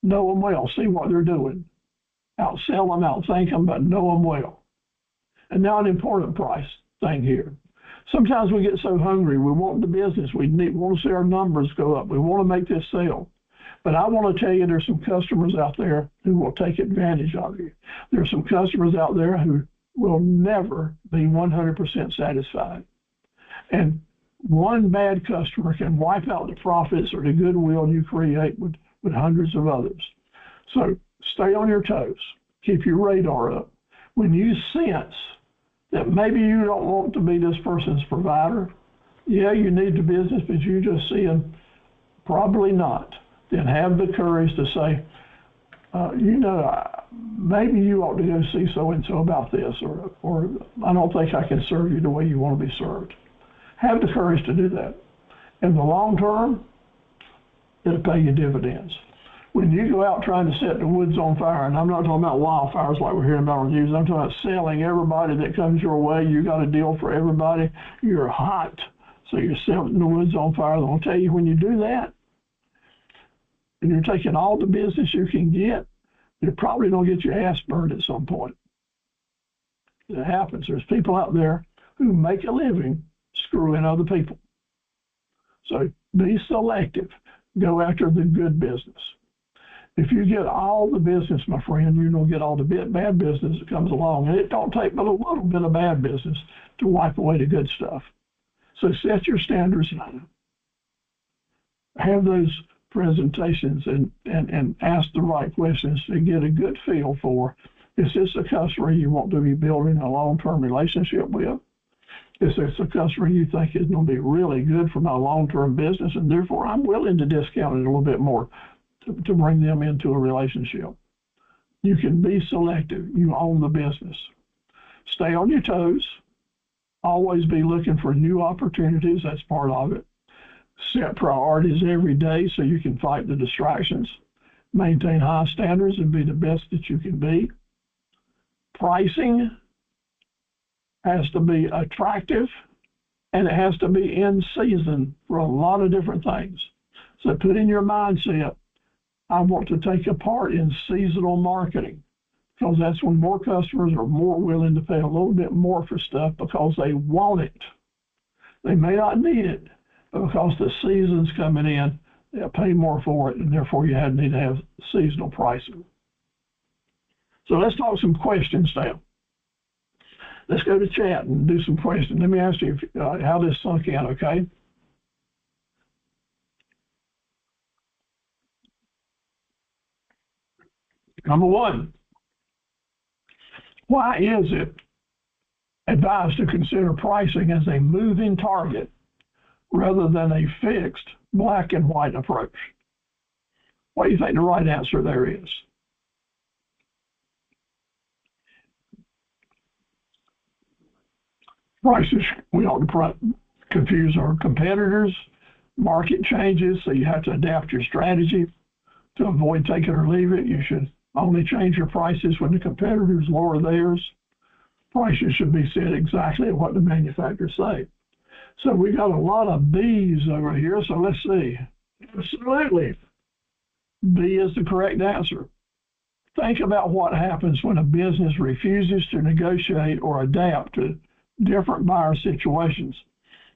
know them well, see what they're doing. Outsell them, outthink them, but know them well. And now an important price thing here. Sometimes we get so hungry, we want the business, we want to see our numbers go up, we want to make this sale. But I want to tell you, there's some customers out there who will take advantage of you. There's some customers out there who will never be 100% satisfied. And one bad customer can wipe out the profits or the goodwill you create with hundreds of others. So stay on your toes. Keep your radar up. When you sense that maybe you don't want to be this person's provider, yeah, you need the business, but you just seeing probably not, then have the courage to say, maybe you ought to go see so-and-so about this, or I don't think I can serve you the way you want to be served. Have the courage to do that. In the long term, it'll pay you dividends. When you go out trying to set the woods on fire, and I'm not talking about wildfires like we're hearing about on the news, I'm talking about selling everybody that comes your way. You got a deal for everybody. You're hot, so you're setting the woods on fire. I'll tell you, when you do that, and you're taking all the business you can get, you're probably going to get your ass burned at some point. It happens. There's people out there who make a living screwing other people. So be selective. Go after the good business. If you get all the business, my friend, you're going to get all the bad business that comes along. And it don't take but a little bit of bad business to wipe away the good stuff. So set your standards high. Have those presentations and ask the right questions to get a good feel for, is this a customer you want to be building a long-term relationship with? Is this a customer you think is going to be really good for my long-term business, and therefore I'm willing to discount it a little bit more to bring them into a relationship? You can be selective. You own the business. Stay on your toes. Always be looking for new opportunities. That's part of it. Set priorities every day so you can fight the distractions. Maintain high standards and be the best that you can be. Pricing has to be attractive, and it has to be in season for a lot of different things. So put in your mindset, I want to take a part in seasonal marketing, because that's when more customers are more willing to pay a little bit more for stuff because they want it. They may not need it, but because the season's coming in, they'll pay more for it, and therefore you need to have seasonal pricing. So let's talk some questions now. Let's go to chat and do some questions. Let me ask you how this sunk in, okay? Number one, why is it advised to consider pricing as a moving target rather than a fixed black and white approach? What do you think the right answer there is? Prices, we don't confuse our competitors. Market changes, so you have to adapt your strategy to avoid take it or leave it. You should only change your prices when the competitors lower theirs. Prices should be set exactly what the manufacturers say. So we got a lot of B's over here, so let's see. Absolutely. B is the correct answer. Think about what happens when a business refuses to negotiate or adapt to different buyer situations.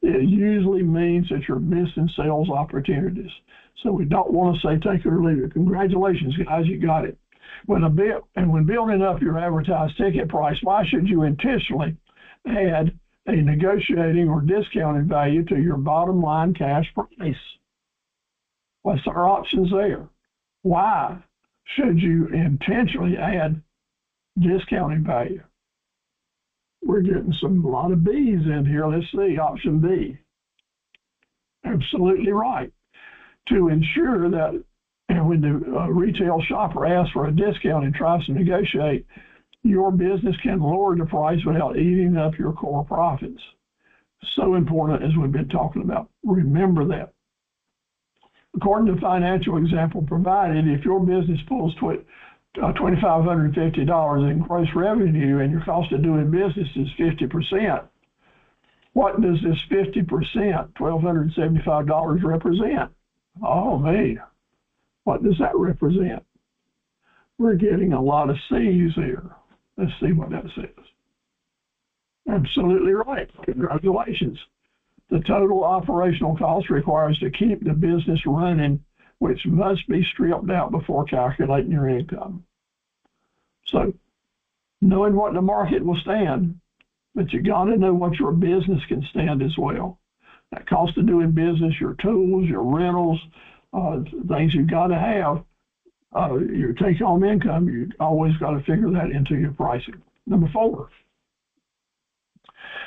It usually means that you're missing sales opportunities. So we don't want to say take it or leave it. Congratulations, guys, you got it. When building up your advertised ticket price, why should you intentionally add a negotiating or discounted value to your bottom line cash price? What's our options there? Why should you intentionally add discounting value? We're getting a lot of B's in here. Let's see, option B. Absolutely right. To ensure that when the retail shopper asks for a discount and tries to negotiate, your business can lower the price without eating up your core profits. So important, as we've been talking about. Remember that. According to financial example provided, if your business pulls $2,550 in gross revenue and your cost of doing business is 50%, what does this 50%, $1,275, represent? Oh, man, what does that represent? We're getting a lot of C's here. Let's see what that says. Absolutely right. Congratulations. The total operational cost requires to keep the business running which must be stripped out before calculating your income. So knowing what the market will stand, but you got to know what your business can stand as well. That cost of doing business, your tools, your rentals, things you've got to have, your take-home income, you always got to figure that into your pricing. Number 4,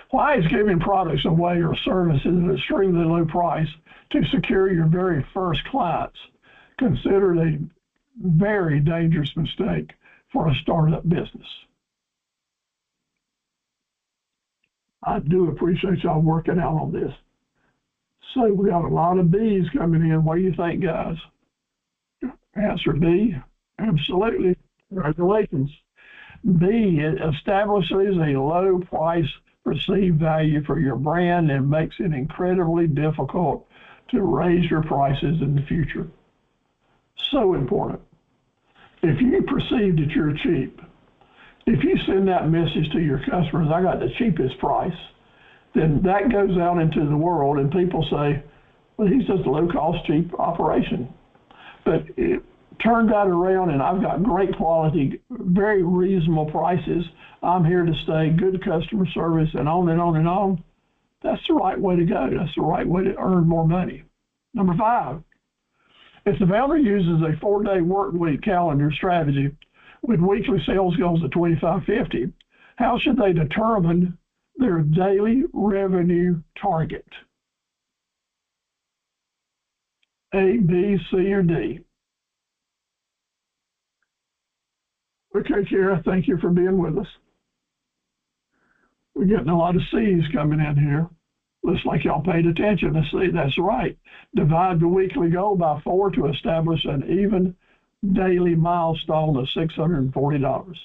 why is giving products away or services at an extremely low price to secure your very first clients considered a very dangerous mistake for a startup business? I do appreciate y'all working out on this. So we got a lot of B's coming in. What do you think, guys? Answer B, absolutely. Congratulations. B, it establishes a low price perceived value for your brand and makes it incredibly difficult to raise your prices in the future. So important. If you perceive that you're cheap, if you send that message to your customers, I got the cheapest price, then that goes out into the world and people say, well, he's just a low-cost, cheap operation. But turn that around and I've got great quality, very reasonable prices. I'm here to stay, good customer service, and on and on and on. That's the right way to go. That's the right way to earn more money. Number 5, if the founder uses a 4-day work week calendar strategy with weekly sales goals of 2550, how should they determine their daily revenue target? A, B, C, or D? Okay, Kara, thank you for being with us. We're getting a lot of C's coming in here. Looks like y'all paid attention. Let's see, that's right. Divide the weekly goal by 4 to establish an even daily milestone of $640.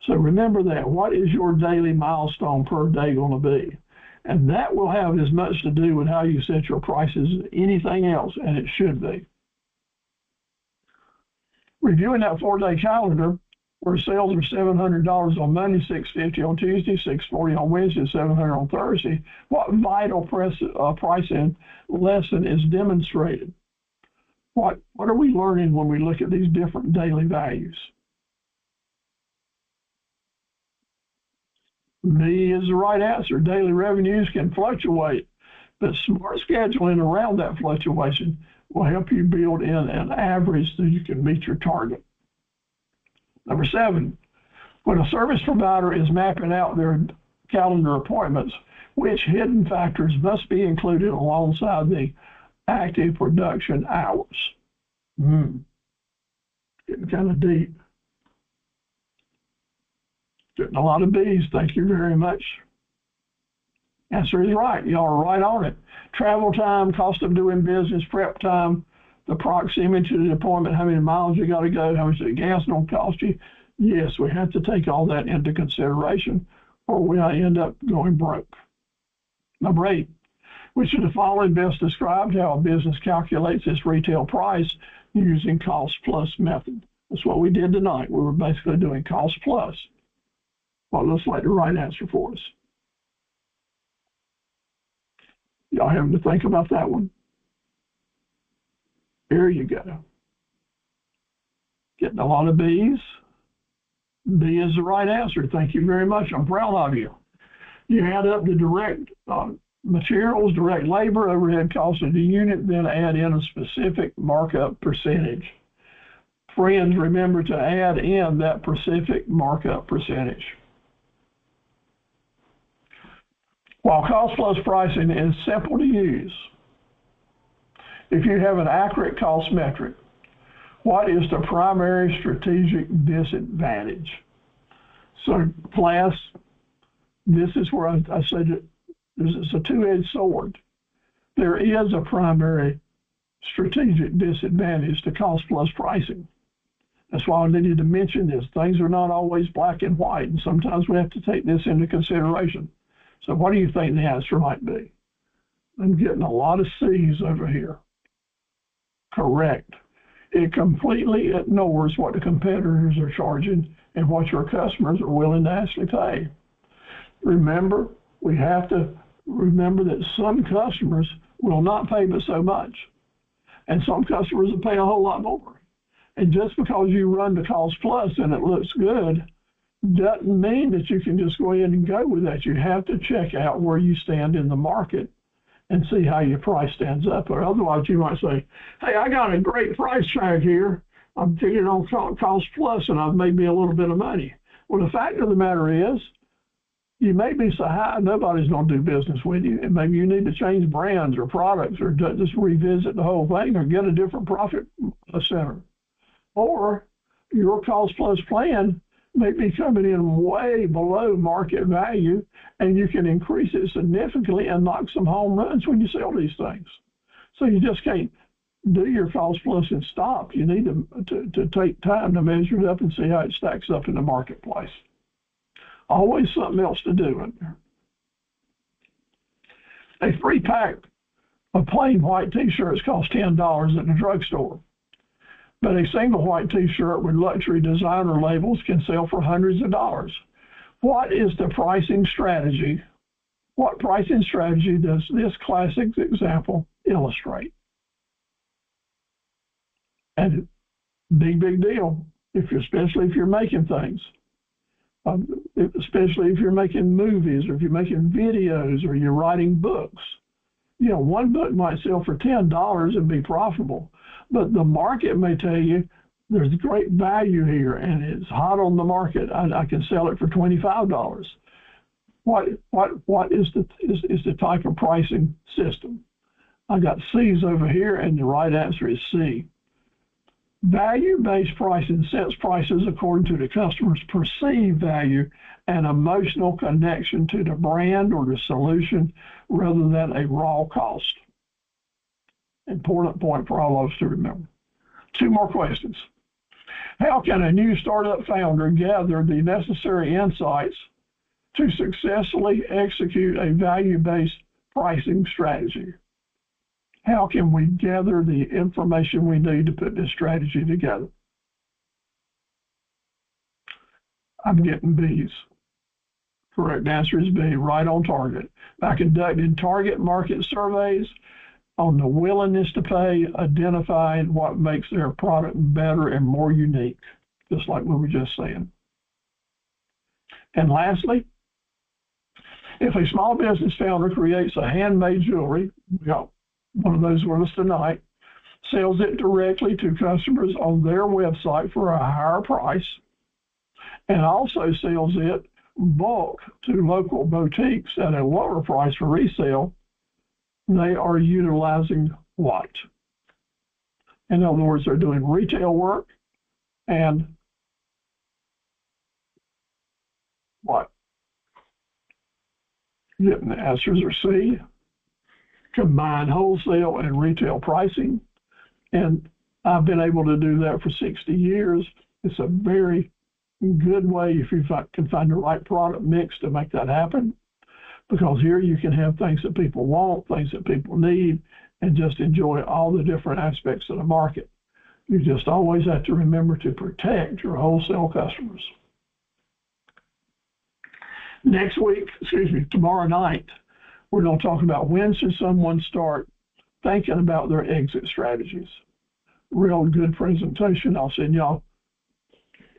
So remember that. What is your daily milestone per day going to be? And that will have as much to do with how you set your prices as anything else, and it should be. Reviewing that 4-day calendar, where sales are $700 on Monday, $650 on Tuesday, $640 on Wednesday, $700 on Thursday, what vital pricing lesson is demonstrated? What are we learning when we look at these different daily values? B is the right answer. Daily revenues can fluctuate, but smart scheduling around that fluctuation will help you build in an average so you can meet your target. Number 7, when a service provider is mapping out their calendar appointments, which hidden factors must be included alongside the active production hours? Getting kind of deep. Getting a lot of B's. Thank you very much. Answer is right. Y'all are right on it. Travel time, cost of doing business, prep time, the proximity to the appointment, how many miles you got to go, how much the gas don't cost you. Yes, we have to take all that into consideration or we end up going broke. Number 8, which of the following best describes how a business calculates its retail price using cost plus method? That's what we did tonight. We were basically doing cost plus. What looks like the right answer for us? Y'all having to think about that one? Here you go. Getting a lot of B's. B is the right answer. Thank you very much. I'm proud of you. You add up the direct materials, direct labor, overhead cost of the unit, then add in a specific markup percentage. Friends, remember to add in that specific markup percentage. While cost plus pricing is simple to use, if you have an accurate cost metric, what is the primary strategic disadvantage? So class, this is where I said that it's a two-edged sword. There is a primary strategic disadvantage to cost plus pricing. That's why I needed to mention this. Things are not always black and white, and sometimes we have to take this into consideration. So what do you think the answer might be? I'm getting a lot of C's over here. Correct. It completely ignores what the competitors are charging and what your customers are willing to actually pay. Remember, we have to remember that some customers will not pay but so much. And some customers will pay a whole lot more. And just because you run the cost plus and it looks good, doesn't mean that you can just go ahead and go with that. You have to check out where you stand in the market and see how your price stands up. Or otherwise you might say, hey, I got a great price tag here. I'm taking on cost plus and I've made me a little bit of money. Well, the fact of the matter is, you may be so high, nobody's going to do business with you. And maybe you need to change brands or products or just revisit the whole thing or get a different profit center. Or your cost plus plan may be coming in way below market value, and you can increase it significantly and knock some home runs when you sell these things. So you just can't do your cost plus and stop. You need to take time to measure it up and see how it stacks up in the marketplace. Always something else to do in there. A 3-pack of plain white T-shirts costs $10 at the drugstore. But a single white T-shirt with luxury designer labels can sell for hundreds of dollars. What is the pricing strategy? What pricing strategy does this classic example illustrate? And big deal, especially if you're making things. Especially if you're making movies or if you're making videos or you're writing books. You know, one book might sell for $10 and be profitable, but the market may tell you there's great value here and it's hot on the market. I can sell it for $25. What is the type of pricing system? I got C's over here, and the right answer is C. Value-based pricing sets prices according to the customer's perceived value and emotional connection to the brand or the solution rather than a raw cost. Important point for all of us to remember. 2 more questions. How can a new startup founder gather the necessary insights to successfully execute a value-based pricing strategy? How can we gather the information we need to put this strategy together? I'm getting B's. Correct answer is B, right on target. By conducting target market surveys on the willingness to pay, identifying what makes their product better and more unique, just like we were just saying. And lastly, if a small business founder creates a handmade jewelry, we got one of those with us tonight, sells it directly to customers on their website for a higher price, and also sells it bulk to local boutiques at a lower price for resale, they are utilizing what? In other words, they're doing retail work and what? Getting the answers are C, combined wholesale and retail pricing. And I've been able to do that for 60 years. It's a very good way if you can find the right product mix to make that happen. Because here you can have things that people want, things that people need, and just enjoy all the different aspects of the market. You just always have to remember to protect your wholesale customers. Next week, tomorrow night, we're going to talk about when should someone start thinking about their exit strategies. Real good presentation. I'll send y'all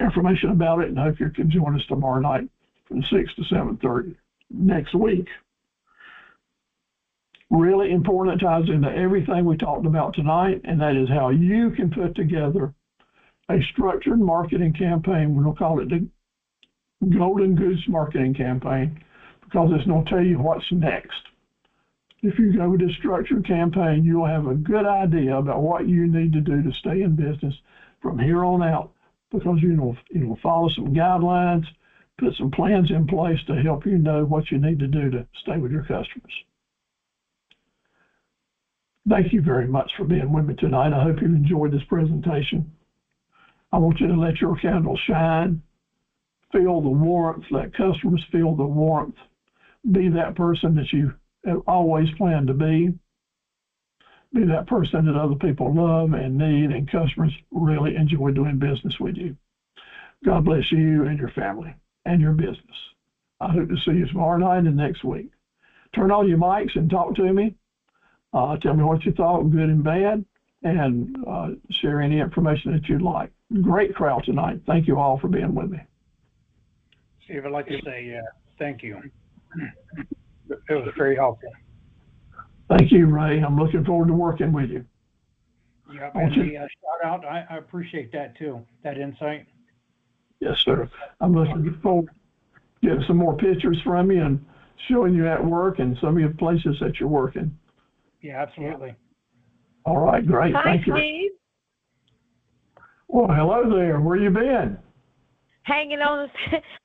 information about it and hope you can join us tomorrow night from 6 to 7:30. Next week, really important, ties into everything we talked about tonight, and that is how you can put together a structured marketing campaign. We're going to call it the Golden Goose Marketing Campaign because it's going to tell you what's next. If you go with a structured campaign, you'll have a good idea about what you need to do to stay in business from here on out, because you'll follow some guidelines, put some plans in place to help you know what you need to do to stay with your customers. Thank you very much for being with me tonight. I hope you enjoyed this presentation. I want you to let your candle shine, feel the warmth, let customers feel the warmth, be that person that you have always planned to be that person that other people love and need, and customers really enjoy doing business with you. God bless you and your family and your business. I hope to see you tomorrow night and next week. Turn on your mics and talk to me. Tell me what you thought, good and bad, and share any information that you'd like. Great crowd tonight. Thank you all for being with me. Steve, I'd like to say thank you. It was very helpful. Thank you, Ray. I'm looking forward to working with you. Yeah, and the shout out, I appreciate that too, that insight. Yes, sir. I'm looking forward to getting some more pictures from you and showing you at work and some of your places that you're working. Yeah, absolutely. All right, great. Hi, Thank you. Steve. Well, hello there. Where you been? Hanging on.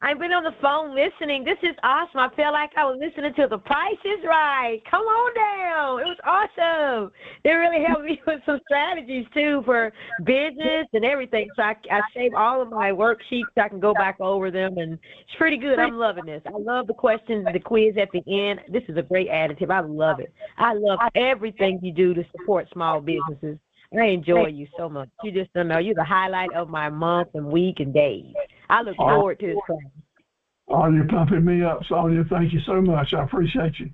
I've been on the phone listening. This is awesome. I felt like I was listening to The Price is Right. Come on down. It was awesome. They really helped me with some strategies too for business and everything. So I saved all of my worksheets so I can go back over them, and it's pretty good. I'm loving this. I love the questions, the quiz at the end. This is a great additive. I love it. I love everything you do to support small businesses. I enjoy you so much. You just don't know. You're the highlight of my month and week and days. I look forward to this class. Oh, you're pumping me up, Sonia. Thank you so much. I appreciate you.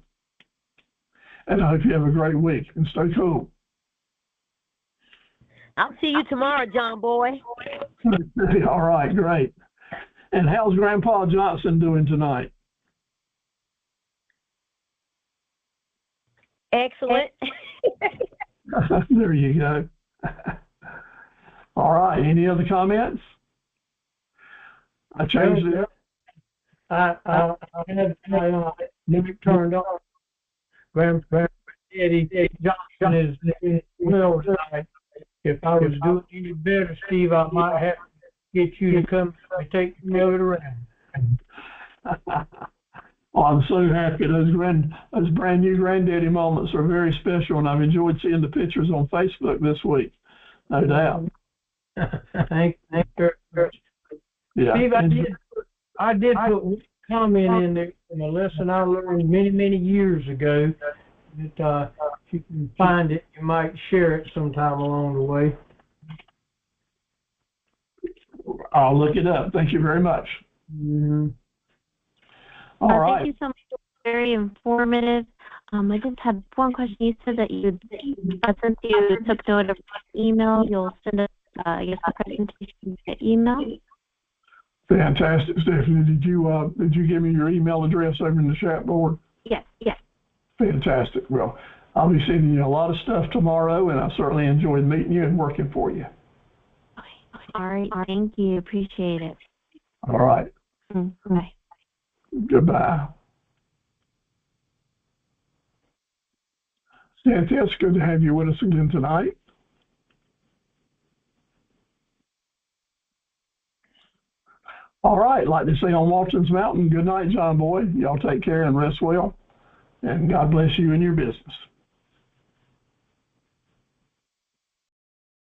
And I hope you have a great week and stay cool. I'll see you tomorrow, John Boy. All right, great. And how's Grandpa Johnson doing tonight? Excellent. There you go. All right. Any other comments? I changed it. I had my music turned on. Eddie Johnson is well tonight. If I was doing any better, Steve, I might have to get you to come and take me over around. Well, I'm so happy. Those brand new granddaddy moments are very special, and I've enjoyed seeing the pictures on Facebook this week. No doubt. Thank you. Yeah. Steve, I did put one comment in there from a lesson I learned many years ago. That if you can find it, you might share it sometime along the way. I'll look it up. Thank you very much. Mm-hmm. All right. Thank you so much. Very informative. I just had one question. You said that you, since you took note of email, you'll send us, the presentation via email. Fantastic, Stephanie. Did you give me your email address over in the chat board? Yes. Fantastic. Well, I'll be sending you a lot of stuff tomorrow, and I certainly enjoyed meeting you and working for you. Okay. All right. Thank you. Appreciate it. All right. Bye. Goodbye. Cynthia, it's good to have you with us again tonight. All right, like they say on Walton's Mountain, good night, John Boy. Y'all take care and rest well, and God bless you and your business.